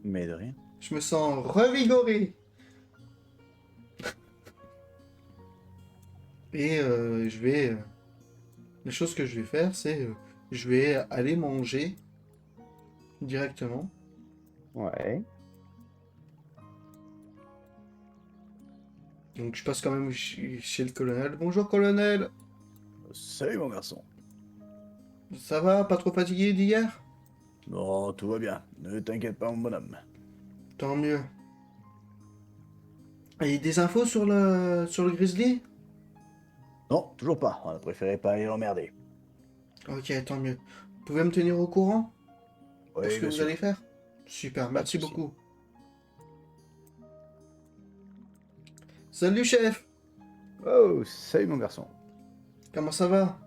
Mais de rien. Je me sens revigoré. Et les choses que je vais faire, c'est... je vais aller manger directement. Ouais. Donc je passe quand même chez le colonel. Bonjour, colonel. Salut mon garçon. Ça va? Pas trop fatigué d'hier? Non, tout va bien. Ne t'inquiète pas, mon bonhomme. Tant mieux. Et des infos sur le grizzly? Non, toujours pas. On a préféré pas aller l'emmerder. Ok, tant mieux. Vous pouvez me tenir au courant pour ce Oui, que bien vous sûr. allez faire? Super, Pas de merci souci. beaucoup. Salut, chef. Oh, salut mon garçon. Comment ça va?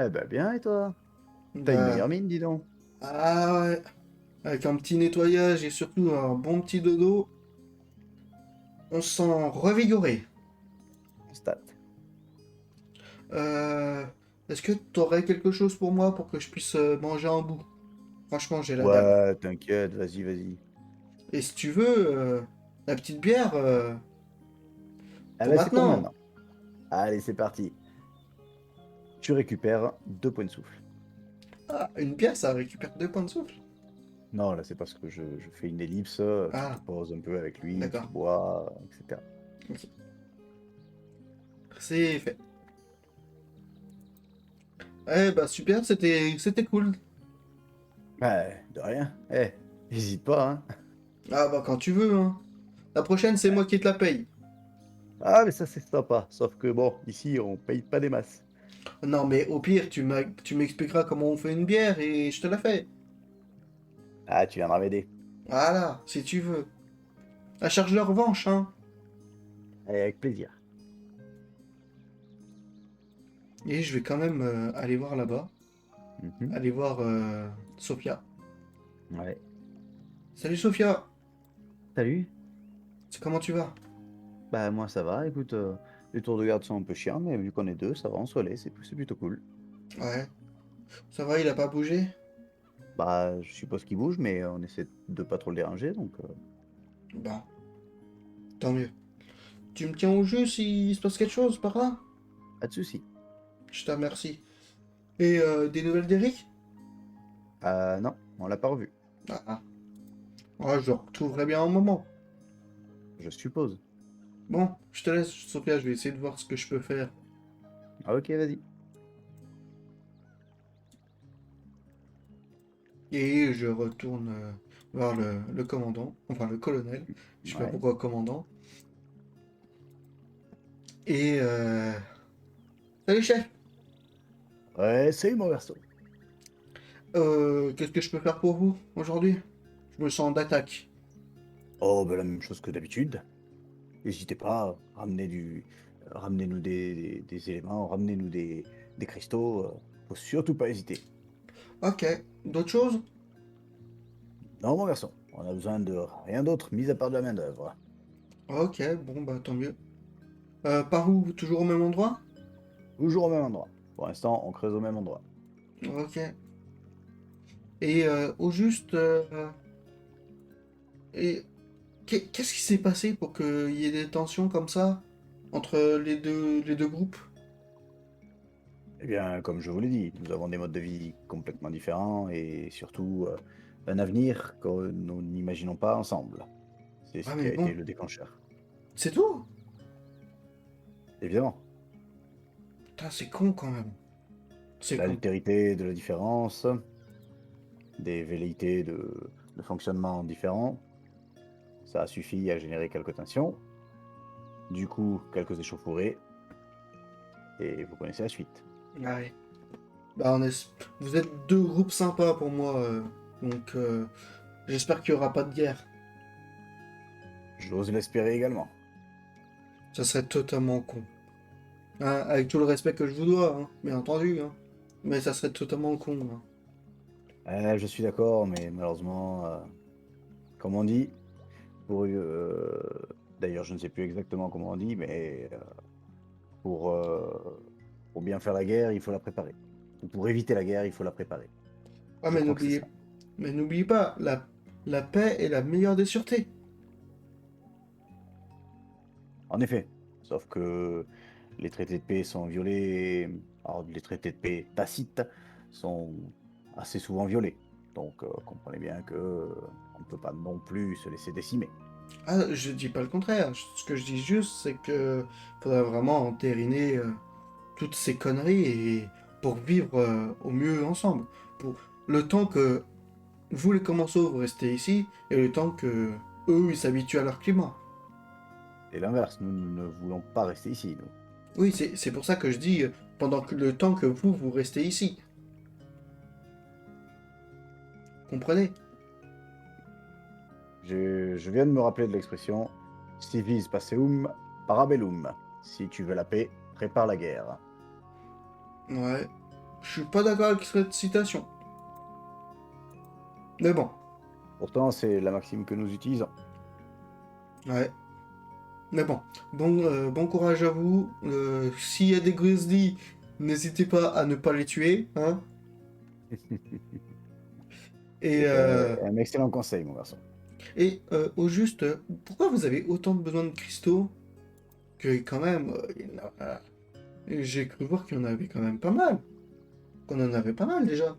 Eh ben bien, et toi? T'as une Bah, meilleure mine, dis donc. ah ouais. Avec un petit nettoyage et surtout un bon petit dodo, on se sent revigoré. Stat. Euh, Est-ce que t'aurais quelque chose pour moi pour que je puisse manger un bout? Franchement, j'ai la dalle. Ouais, t'inquiète, vas-y, vas-y. Et si tu veux, la petite bière, Ah pour ben c'est pour maintenant. maintenant. Allez, c'est parti. Tu récupères 2 points de souffle. Ah, une bière, ça récupère 2 points de souffle. Non, là, c'est parce que je fais une ellipse, tu te Ah, poses un peu avec lui, tu d'accord. bois, etc. Ok. C'est fait. Eh bah super, c'était cool. De rien. Eh, hésite pas, hein. Ah bah quand tu veux, hein. La prochaine, c'est moi qui te la paye. Ah, mais ça, c'est sympa. Sauf que bon, ici, on paye pas des masses. Non, mais au pire, tu m'expliqueras comment on fait une bière et je te la fais. Ah, tu viendras m'aider. Voilà, si tu veux. À charge de revanche, hein. Allez, avec plaisir. Et je vais quand même aller voir là-bas. Mhm. Aller voir Sophia. Ouais. Salut Sophia, Salut. c'est comment tu vas? Bah, moi, ça va. Écoute, les tours de garde sont un peu chiants, mais vu qu'on est deux, ça va, on se relaie. C'est plutôt cool. Ouais, ça va, il a pas bougé? Bah, je suppose qu'il bouge, mais on essaie de pas trop le déranger, donc Bon, tant mieux. Tu me tiens au jus s'il se passe quelque chose par là? pas de souci. Je te remercie. Et des nouvelles d'Eric? Non, on l'a pas revu, Ah, ah, je le retrouverai bien un moment. je suppose. Bon, je te laisse, Sophia, je vais essayer de voir ce que je peux faire. Ah, ok, vas-y. Et je retourne voir le commandant, enfin le colonel, je sais pas Ouais. pourquoi commandant. Et salut chef, Ouais, salut mon garçon. qu'est-ce que je peux faire pour vous aujourd'hui? Je me sens d'attaque. Oh, bah, la même chose que d'habitude. N'hésitez pas, ramenez-nous des éléments, ramenez-nous des cristaux. Faut surtout pas hésiter. Ok, d'autres choses? Non, mon garçon, on a besoin de rien d'autre, mis à part de la main-d'œuvre. Ok, bon bah tant mieux. Par où? Toujours au même endroit? Toujours au même endroit. Pour l'instant, on creuse au même endroit. Ok. Et au juste, et qu'est-ce qui s'est passé pour qu'il y ait des tensions comme ça entre les deux groupes? Eh bien, comme je vous l'ai dit, nous avons des modes de vie complètement différents et surtout un avenir que nous n'imaginons pas ensemble. C'est Ah ce qui mais a été bon, le déclencheur. c'est tout? Évidemment, Putain, c'est con quand même. C'est con. l'altérité de la différence, des velléités de fonctionnement différents, ça a suffi à générer quelques tensions, du coup quelques échauffourées, et vous connaissez la suite. Ouais. Bah, vous êtes deux groupes sympas pour moi, donc j'espère qu'il n'y aura pas de guerre. J'ose l'espérer également. Ça serait totalement con. Hein, avec tout le respect que je vous dois, hein, bien entendu, hein. Mais ça serait totalement con, hein. Je suis d'accord, mais malheureusement, comme on dit, pour, d'ailleurs je ne sais plus exactement comment on dit, mais pour, euh, pour bien faire la guerre, il faut la préparer. Ou pour éviter la guerre, il faut la préparer. Ah, Je crois que c'est ça. mais n'oubliez pas, la paix est la meilleure des sûretés. En effet, sauf que les traités de paix sont violés, alors les traités de paix tacites sont assez souvent violés. Donc comprenez bien que on ne peut pas non plus se laisser décimer. Ah, je dis pas le contraire. Ce que je dis juste, c'est que faudrait vraiment entériner toutes ces conneries et pour vivre au mieux ensemble. Pour le temps que vous, les commensaux, vous restez ici, et le temps que eux, ils s'habituent à leur climat. Et l'inverse, nous ne voulons pas rester ici, nous. Oui, c'est pour ça que je dis pendant le temps que vous restez ici. Comprenez? Je viens de me rappeler de l'expression si vis passeum, parabellum. Si tu veux la paix, prépare la guerre. Ouais. Je suis pas d'accord avec cette citation. Mais bon, Pourtant, c'est la maxime que nous utilisons. ouais. Mais bon, bon courage à vous. S'il y a des grizzlies, n'hésitez pas à ne pas les tuer, hein. Et, C'est euh, un excellent conseil, mon garçon. au juste, pourquoi vous avez autant de besoin de cristaux que quand même, j'ai cru voir qu'il y en avait quand même pas mal. Qu'on en avait pas mal déjà.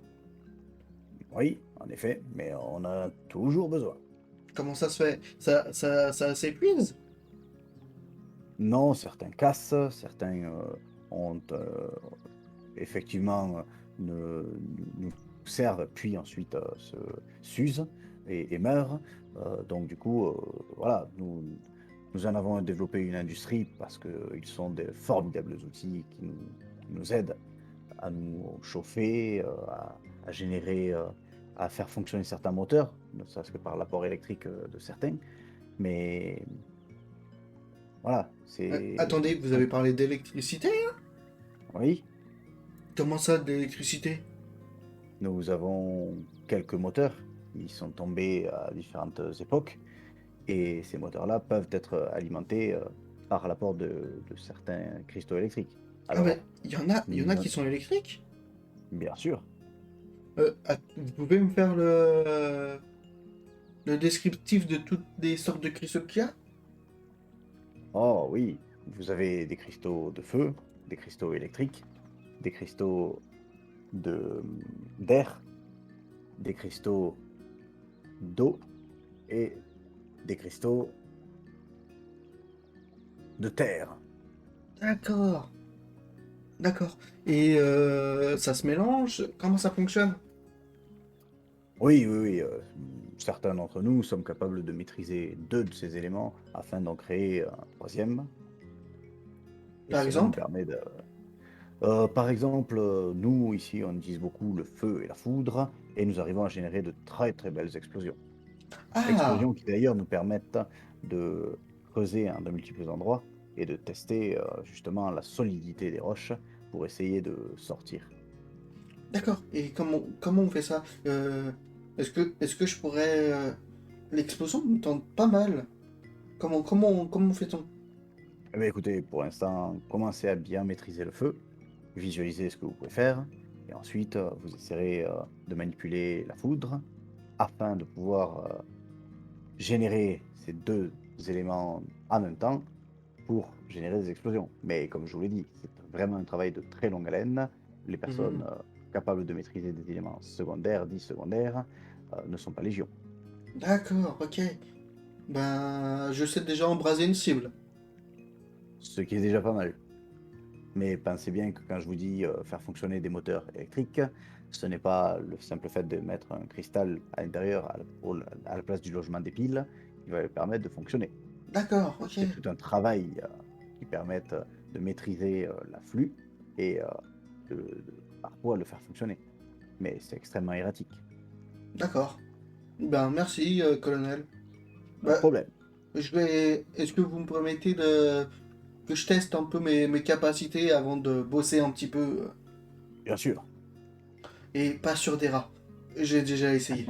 Oui, en effet, mais on a toujours besoin. Comment ça se fait? Ça s'épuise? Non, certains cassent, certains ont effectivement ne, servent, puis ensuite s'usent et meurent. Donc du coup, voilà, nous en avons développé une industrie parce qu'ils sont des formidables outils qui nous aident à nous chauffer, à générer, à faire fonctionner certains moteurs, ne serait-ce que par l'apport électrique de certains. Mais voilà, c'est... Attendez, vous avez parlé d'électricité? Oui, Comment ça, d'électricité? nous avons quelques moteurs qui sont tombés à différentes époques, et ces moteurs-là peuvent être alimentés par l'apport de certains cristaux électriques. Ah mais, Alors, il y en a nous, qui sont électriques? bien sûr, Vous pouvez me faire le descriptif de toutes les sortes de cristaux qu'il y a? oh oui, vous avez des cristaux de feu, des cristaux électriques, des cristaux de d'air, des cristaux d'eau et des cristaux de terre. D'accord, d'accord. Et ça se mélange? Comment ça fonctionne? Oui, oui, oui, certains d'entre nous sommes capables de maîtriser 2 de ces éléments afin d'en créer un troisième, et Par cela nous exemple? permet de par exemple, nous ici, on utilise beaucoup le feu et la foudre et nous arrivons à générer de très, très belles explosions. Ah, Explosions qui d'ailleurs nous permettent de creuser de multiples endroits et de tester, justement la solidité des roches pour essayer de sortir. d'accord. Et comment on fait ça? Est-ce que je pourrais... L'explosion me tente pas mal. Comment fait-on? Eh bien, écoutez, pour l'instant, commencez à bien maîtriser le feu, visualisez ce que vous pouvez faire, et ensuite, vous essaierez, de manipuler la foudre afin de pouvoir, générer ces 2 éléments en même temps pour générer des explosions. Mais comme je vous l'ai dit, c'est vraiment un travail de très longue haleine. Les personnes, Mhm. capables de maîtriser des éléments secondaires, dits secondaires, ne sont pas légion. D'accord, ok. Ben, je sais déjà embraser une cible. Ce qui est déjà pas mal. Mais pensez bien que quand je vous dis, faire fonctionner des moteurs électriques, ce n'est pas le simple fait de mettre un cristal à l'intérieur à la place du logement des piles qui va les permettre de fonctionner. D'accord, ok. C'est tout un travail, qui permettent, de maîtriser, l'afflux et parfois le faire fonctionner. Mais c'est extrêmement erratique. D'accord. Ben, merci, colonel. Pas de Bah, problème, je vais... Est-ce que vous me permettez que je teste un peu mes capacités avant de bosser un petit peu bien sûr. et pas sur des rats. J'ai déjà essayé.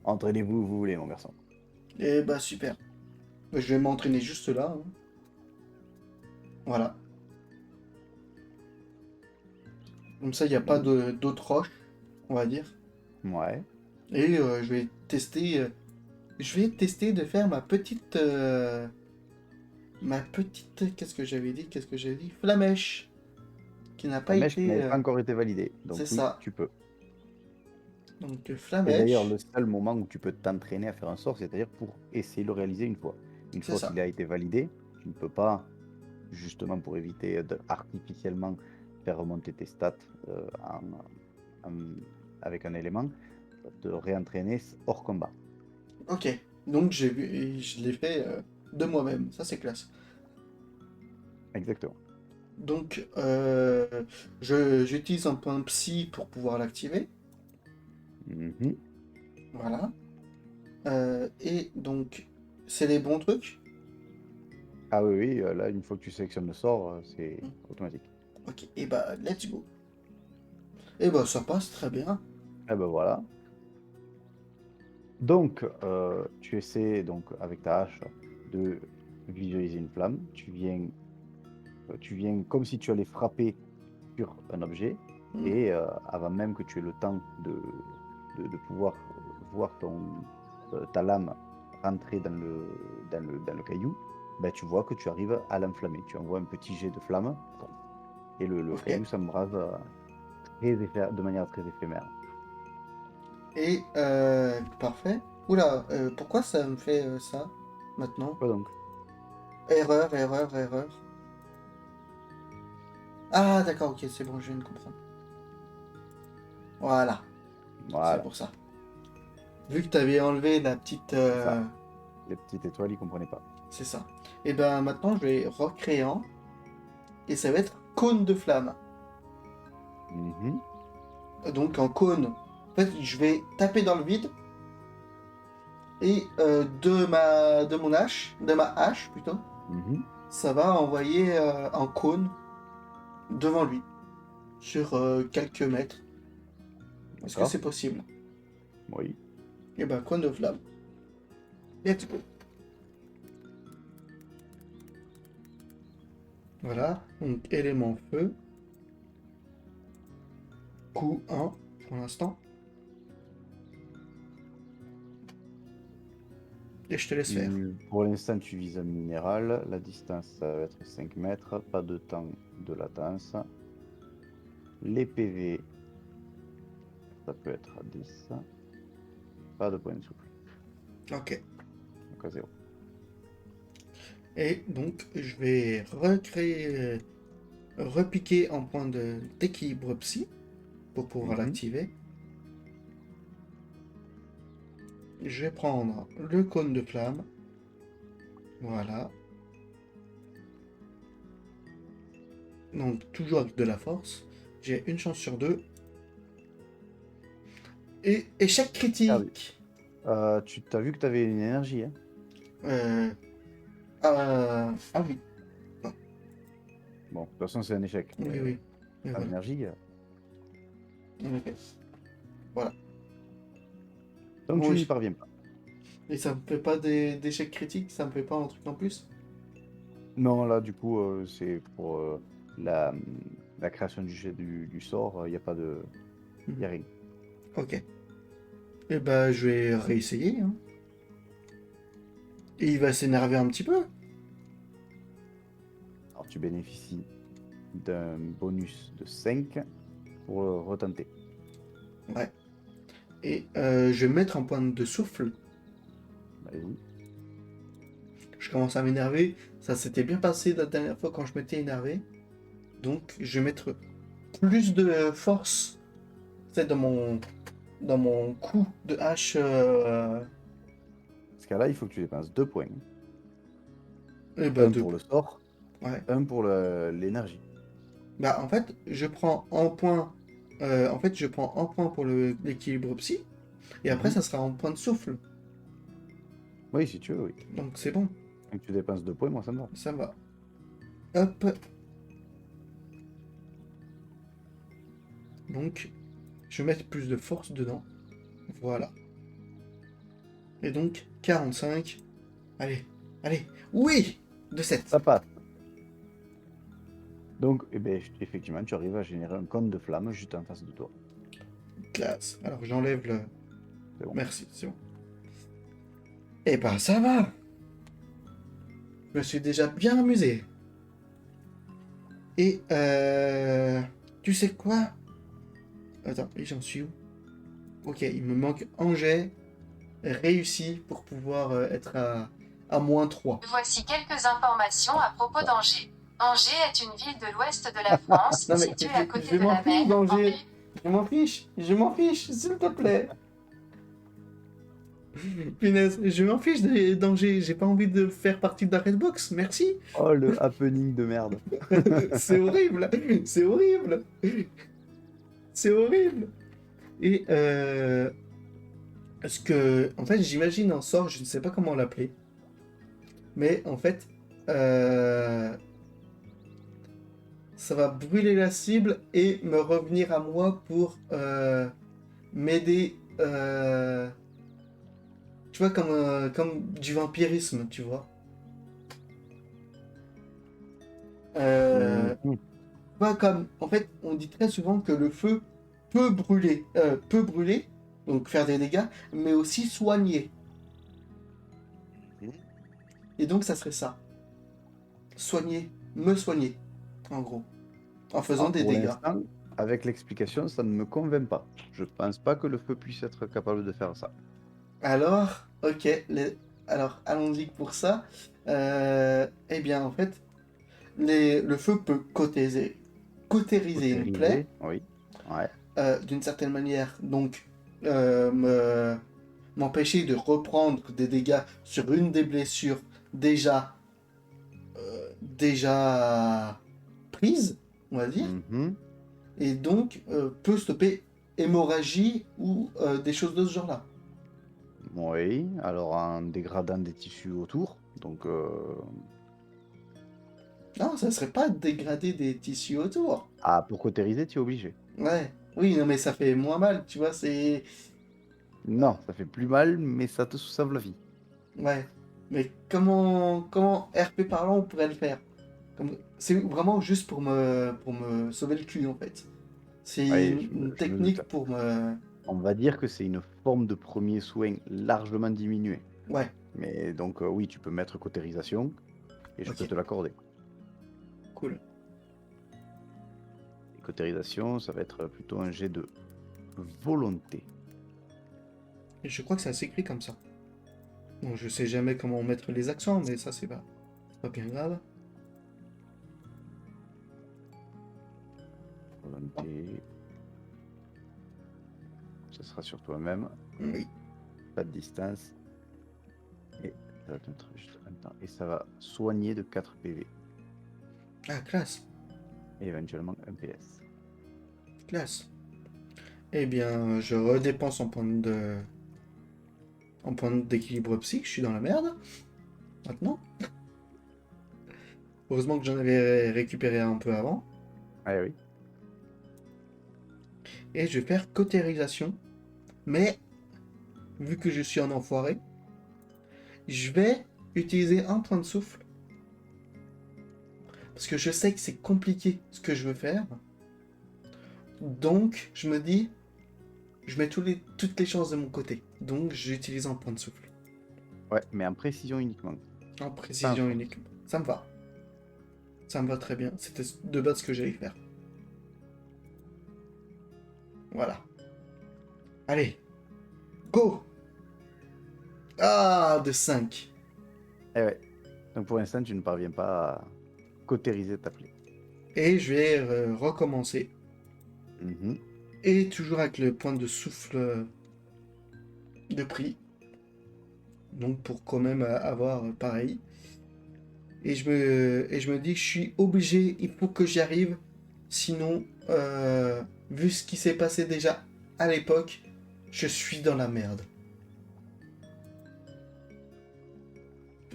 Entraînez-vous où vous voulez, mon garçon. Et bah, super. Je vais m'entraîner juste là, hein. Voilà. Comme ça, il n'y a pas Donc d'autres roches, on va dire. ouais, Et je vais tester de faire ma petite, qu'est-ce que j'avais dit? Qu'est-ce que j'avais dit? Flamèche, qui n'a la pas mèche qui été, n'avait pas encore été validée, c'est donc oui, ça. tu peux. Donc C'est d'ailleurs flamèche, le seul moment où tu peux t'entraîner à faire un sort, c'est-à-dire pour essayer de le réaliser une fois. Une c'est fois ça. qu'il a été validé, tu ne peux pas, justement pour éviter de artificiellement faire remonter tes stats, en avec un élément, te réentraîner hors combat. Ok. Donc j'ai vu, et je l'ai fait de moi-même. Ça c'est classe. Exactement. Donc j'utilise un point psy pour pouvoir l'activer. Mmh. Voilà. Et donc c'est les bons trucs. Ah oui, oui, là, une fois que tu sélectionnes le sort, c'est Hmm. automatique. Ok. Et bah let's go. Et bah ça passe très bien. Et ben voilà. Donc, tu essaies donc avec ta hache de visualiser une flamme. Tu viens comme si tu allais frapper sur un objet Hmm. et avant même que tu aies le temps de pouvoir, voir ta lame rentrer dans le caillou, bah, tu vois que tu arrives à l'enflammer. Tu envoies un petit jet de flamme et le Ok. caillou s'embrase, de manière très éphémère. Et parfait. Oula, pourquoi ça me fait ça maintenant? Quoi donc? Erreur, erreur, erreur. Ah d'accord, ok, c'est bon, je viens de comprendre. Voilà, c'est Voilà, pour ça. Vu que tu avais enlevé la petite... ça. Les petites étoiles, ils comprenaient pas. c'est ça. Et ben maintenant, je vais recréer un. Et ça va être cône de flamme. Mhm, Donc en cône, en fait, je vais taper dans le vide. Et de ma hache plutôt, mhm. ça va envoyer un cône devant lui. Sur quelques mètres. Est-ce que D'accord. c'est possible? Oui. Et ben, cône de flamme. Let's go. Voilà, donc élément feu. Coup 1 pour l'instant. Et je te laisse faire. Pour l'instant, tu vises un minéral. La distance, ça va être 5 mètres. Pas de temps de latence. Les PV, ça peut être à 10. Pas de point de souffle. Ok. Donc à 0. Et donc, je vais recréer, repiquer en point d'équilibre psy pour pouvoir Mhm. l'activer. Je vais prendre le cône de flamme. Voilà. Donc, toujours avec de la force. J'ai une chance sur deux. Et échec Ah oui. critique. Tu t'as vu que tu avais une énergie, hein? Euh, ah oui. Bon, de toute façon, c'est un échec. Oui, oui. Mais Pas voilà. d'énergie. En effet. Voilà. Donc Bon, tu n'y parviens pas. et ça me fait pas d'échec critique, ça me fait pas un truc en plus. Non, là, du coup, c'est pour la, la création du sort. Il n'y a pas de. Il Mhm. a rien. Ok. Et ben, je vais réessayer, hein. Et il va s'énerver un petit peu. Alors, tu bénéficies d'un bonus de 5 pour retenter. Ouais. Et je vais mettre un point de souffle. Vas-y. Je commence à m'énerver. Ça s'était bien passé la dernière fois quand je m'étais énervé. Donc, je vais mettre plus de force, c'est dans mon coup de hache. Dans ce cas-là, il faut que tu dépenses 2 points. Et bah, Un deux. pour le sort, Ouais. un pour l'énergie. Bah, en fait, je prends un point. En fait, je prends un point pour l'équilibre psy. Et après, Mhm. ça sera en point de souffle. Oui, si tu veux, oui. Donc, c'est bon. Donc tu dépenses 2 points, moi ça me va. Ça va. Hop. Donc, je vais mettre plus de force dedans. Voilà. Et donc, 45. Allez. Allez. Oui! De 7. Ça passe. Donc, eh ben, effectivement, tu arrives à générer un cône de flamme juste en face de toi. Classe. Alors, j'enlève le. C'est bon. Merci, c'est bon. Eh ben, ça va. Je me suis déjà bien amusé. Et tu sais quoi? Attends, et j'en suis où? Ok, il me manque un jet réussi pour pouvoir être à -3. Voici quelques informations à propos d'Angers. Angers est une ville de l'ouest de la France, Non mais située à côté je de m'en la fiche mer, en d'Angers. Je m'en fiche, s'il te plaît. Punaise, je m'en fiche d'Angers. J'ai pas envie de faire partie de la Redbox, merci. Oh, le happening de merde. C'est horrible, c'est horrible, c'est horrible. Et parce que, en fait, j'imagine un sort, je ne sais pas comment l'appeler, mais en fait, euh, ça va brûler la cible et me revenir à moi pour m'aider. Tu vois, comme du vampirisme, tu vois. Euh, Mhm. Pas comme. En fait, on dit très souvent que le feu peut brûler, donc faire des dégâts, mais aussi soigner. Et donc, ça serait ça. Soigner, me soigner, en gros, en faisant Alors, des pour dégâts. l'instant, avec l'explication, ça ne me convainc pas. Je pense pas que le feu puisse être capable de faire ça. Alors, ok, alors allons-y pour ça. Eh bien, en fait, le feu peut cautériser une plaie, Cautériser, oui. Ouais. d'une certaine manière, donc m'empêcher de reprendre des dégâts sur une des blessures déjà prises, on va dire, Mhm. et donc peut stopper hémorragie ou des choses de ce genre-là. Oui, alors en dégradant des tissus autour. Donc, Non, ça serait pas dégrader des tissus autour. pour cautériser, tu es obligé. Ouais, oui, non, mais ça fait moins mal, tu vois, c'est... Non, ça fait plus mal, mais ça te sauve la vie. Ouais, mais comment RP parlant on pourrait le faire? C'est vraiment juste pour me sauver le cul, en fait. C'est Ouais, une je me doute. technique pour me... On va dire que c'est une forme de premier soin largement diminuée. Ouais, Mais donc, oui, tu peux mettre cautérisation et je peux ok, te l'accorder. cool. Et cautérisation, ça va être plutôt un jet de volonté. Et je crois que ça s'écrit comme ça. Bon, je sais jamais comment mettre les accents, mais ça, c'est pas bien grave. Volonté, ça sera sur toi-même, Oui. pas de distance. Et ça va te mettre juste un temps. Et ça va soigner de 4 PV. Ah, classe, Et éventuellement un PS. classe. Eh bien, je redépense en point d'équilibre psy, je suis dans la merde, maintenant. Heureusement que j'en avais récupéré un peu avant. Ah oui. Et je vais faire cautérisation. Mais, vu que je suis un enfoiré, je vais utiliser un point de souffle. Parce que je sais que c'est compliqué ce que je veux faire. Donc, je me dis, je mets toutes les chances de mon côté. Donc, j'utilise un point de souffle. Ouais, mais en précision uniquement. En Pas en précision force. unique. Ça me va. Ça me va très bien. C'était de base ce que j'allais faire. Voilà. Allez, go! Ah, de 5. Eh ouais. Donc pour l'instant, tu ne parviens pas à cautériser ta plaie. Et je vais recommencer. Mhm. Et toujours avec le point de souffle de prix. Donc pour quand même avoir pareil. Et je me dis que je suis obligé, il faut que j'y arrive. Sinon, vu ce qui s'est passé déjà à l'époque, je suis dans la merde.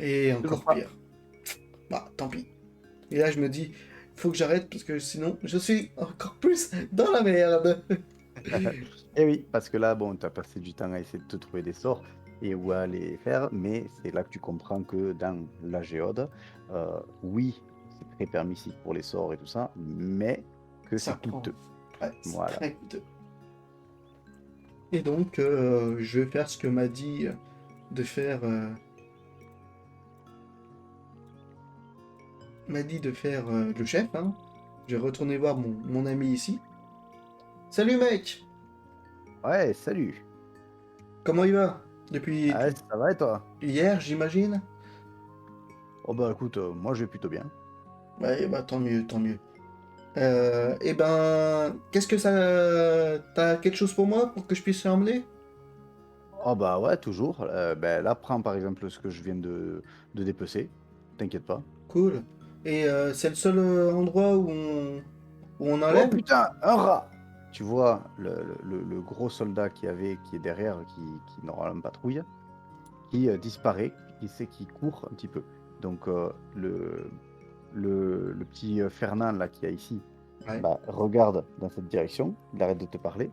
Et Toujours encore pas. pire. Bah, tant pis. Et là, je me dis, faut que j'arrête parce que sinon, je suis encore plus dans la merde. Eh oui, parce que là, bon, tu as passé du temps à essayer de te trouver des sorts et où à les faire, mais c'est là que tu comprends que dans la géode, oui, c'est très permissif pour les sorts et tout ça, mais que Ça c'est prend. coûteux. Ouais, c'est Voilà. très coûteux. Et donc, je vais faire ce que m'a dit de faire. M'a dit de faire le chef. Hein. Je vais retourner voir mon ami ici. Salut mec! Ouais, salut. Comment il va? Depuis Ah, ça va et toi? hier, j'imagine? Oh bah écoute, moi je vais plutôt bien. Ouais, bah tant mieux, tant mieux. Eh ben, qu'est-ce que ça... T'as quelque chose pour moi pour que je puisse emmener? Oh bah ouais, toujours. Ben là, prends par exemple ce que je viens de dépecer. T'inquiète pas. Cool. Et c'est le seul endroit où on Oh enlève? putain, un rat! Tu vois le gros soldat qui est derrière, qui normalement patrouille, qui disparaît, qui court un petit peu. Donc le petit Fernand là qui a ici, Ouais. bah, regarde dans cette direction, il arrête de te parler.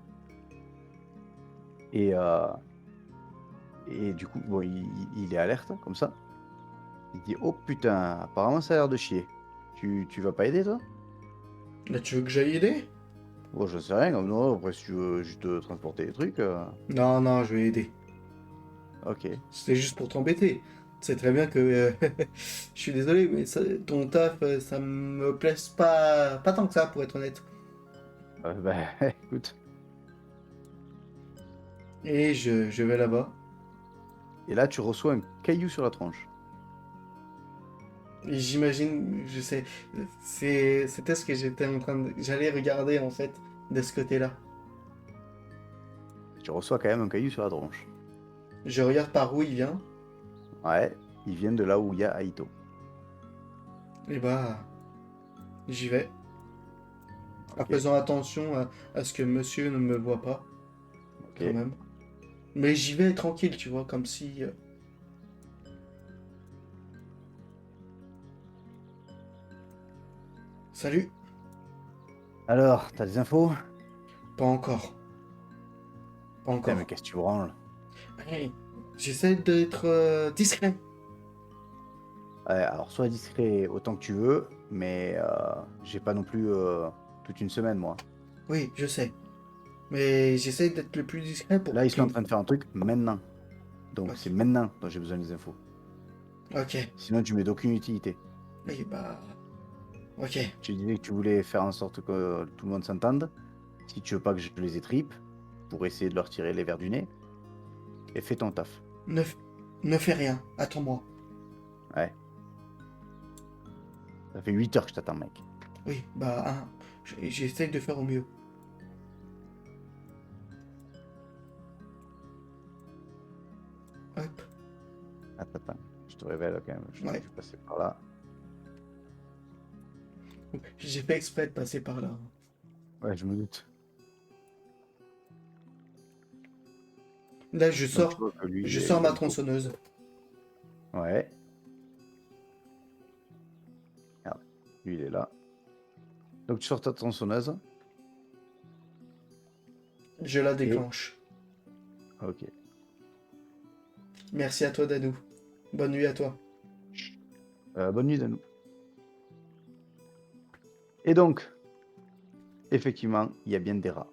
Et, euh, et du coup, bon, il est alerte comme ça. Il dit: oh putain, apparemment ça a l'air de chier. Tu vas pas aider toi? Là, tu veux que j'aille aider? Bon, je sais rien, comme non, après si tu veux juste transporter les trucs, Non, non, je vais aider. ok. C'était juste pour t'embêter. Tu sais très bien que je suis désolé, mais ton taf, ça me plaise pas tant que ça, pour être honnête. Bah écoute. Et je vais là-bas. Et là, tu reçois un caillou sur la tronche. Et j'imagine, je sais, c'était ce que j'étais en train de... J'allais regarder, en fait, de ce côté-là. Tu reçois quand même un caillou sur la tronche. Je regarde par où il vient. Ouais, il vient de là où il y a Aito. Et bah, j'y vais. En Ok, faisant attention à ce que monsieur ne me voit pas, ok. quand même. Mais j'y vais tranquille, tu vois, comme si... Salut. Alors, t'as des infos? Pas encore. Pas Putain, mais encore. qu'est-ce que tu branles? Hey, j'essaie d'être discret. Ouais, alors, sois discret autant que tu veux, mais j'ai pas non plus toute une semaine, moi. Oui, je sais. Mais j'essaie d'être le plus discret pour Là, ils sont en qu'il... train de faire un truc maintenant. Donc, c'est Ok. maintenant dont j'ai besoin des infos. Ok. Sinon, tu mets d'aucune utilité. Et bah... Ok. Tu disais que tu voulais faire en sorte que tout le monde s'entende. Si tu veux pas que je les étripe, pour essayer de leur tirer les vers du nez, et fais ton taf. Ne, ne fais rien. Attends-moi. Ouais. Ça fait 8 heures que je t'attends, mec. Oui, bah... hein, j'essaie de faire au mieux. Hop. Attends, attends. Je te révèle quand même. Je Ouais. vais passer par là. J'ai fait exprès de passer par là. Ouais, je me doute. Là, Donc, tu vois que lui, je il sors est ma en cours. tronçonneuse. Ouais. Regarde. Lui, il est là. Donc, tu sors ta tronçonneuse. Je la Et. déclenche. Ok. Merci à toi, Danou. Bonne nuit à toi. Bonne nuit, Danou. Et donc, effectivement, il y a bien des rats.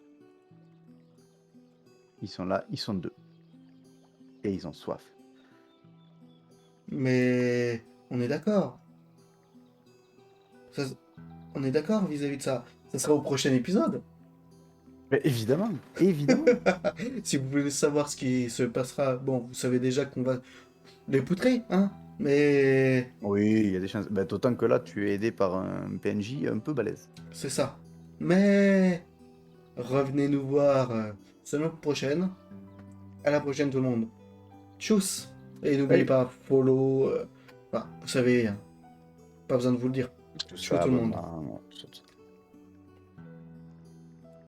Ils sont là, ils sont deux. Et ils ont soif. Mais on est d'accord. Ça- On est d'accord vis-à-vis de ça. Ça sera au prochain épisode. Mais évidemment, évidemment. Si vous voulez savoir ce qui se passera, bon, vous savez déjà qu'on va les poutrer, hein. Mais Oui, il y a des chances. Bah, d'autant que là, tu es aidé par un PNJ un peu balèze. c'est ça. Mais revenez nous voir semaine prochaine. À la prochaine tout le monde. Tchuss. Et n'oubliez Salut. pas, follow. Enfin, vous savez, hein, pas besoin de vous le dire. Tout Ciao ça, tout le monde. abonnement, tout ça.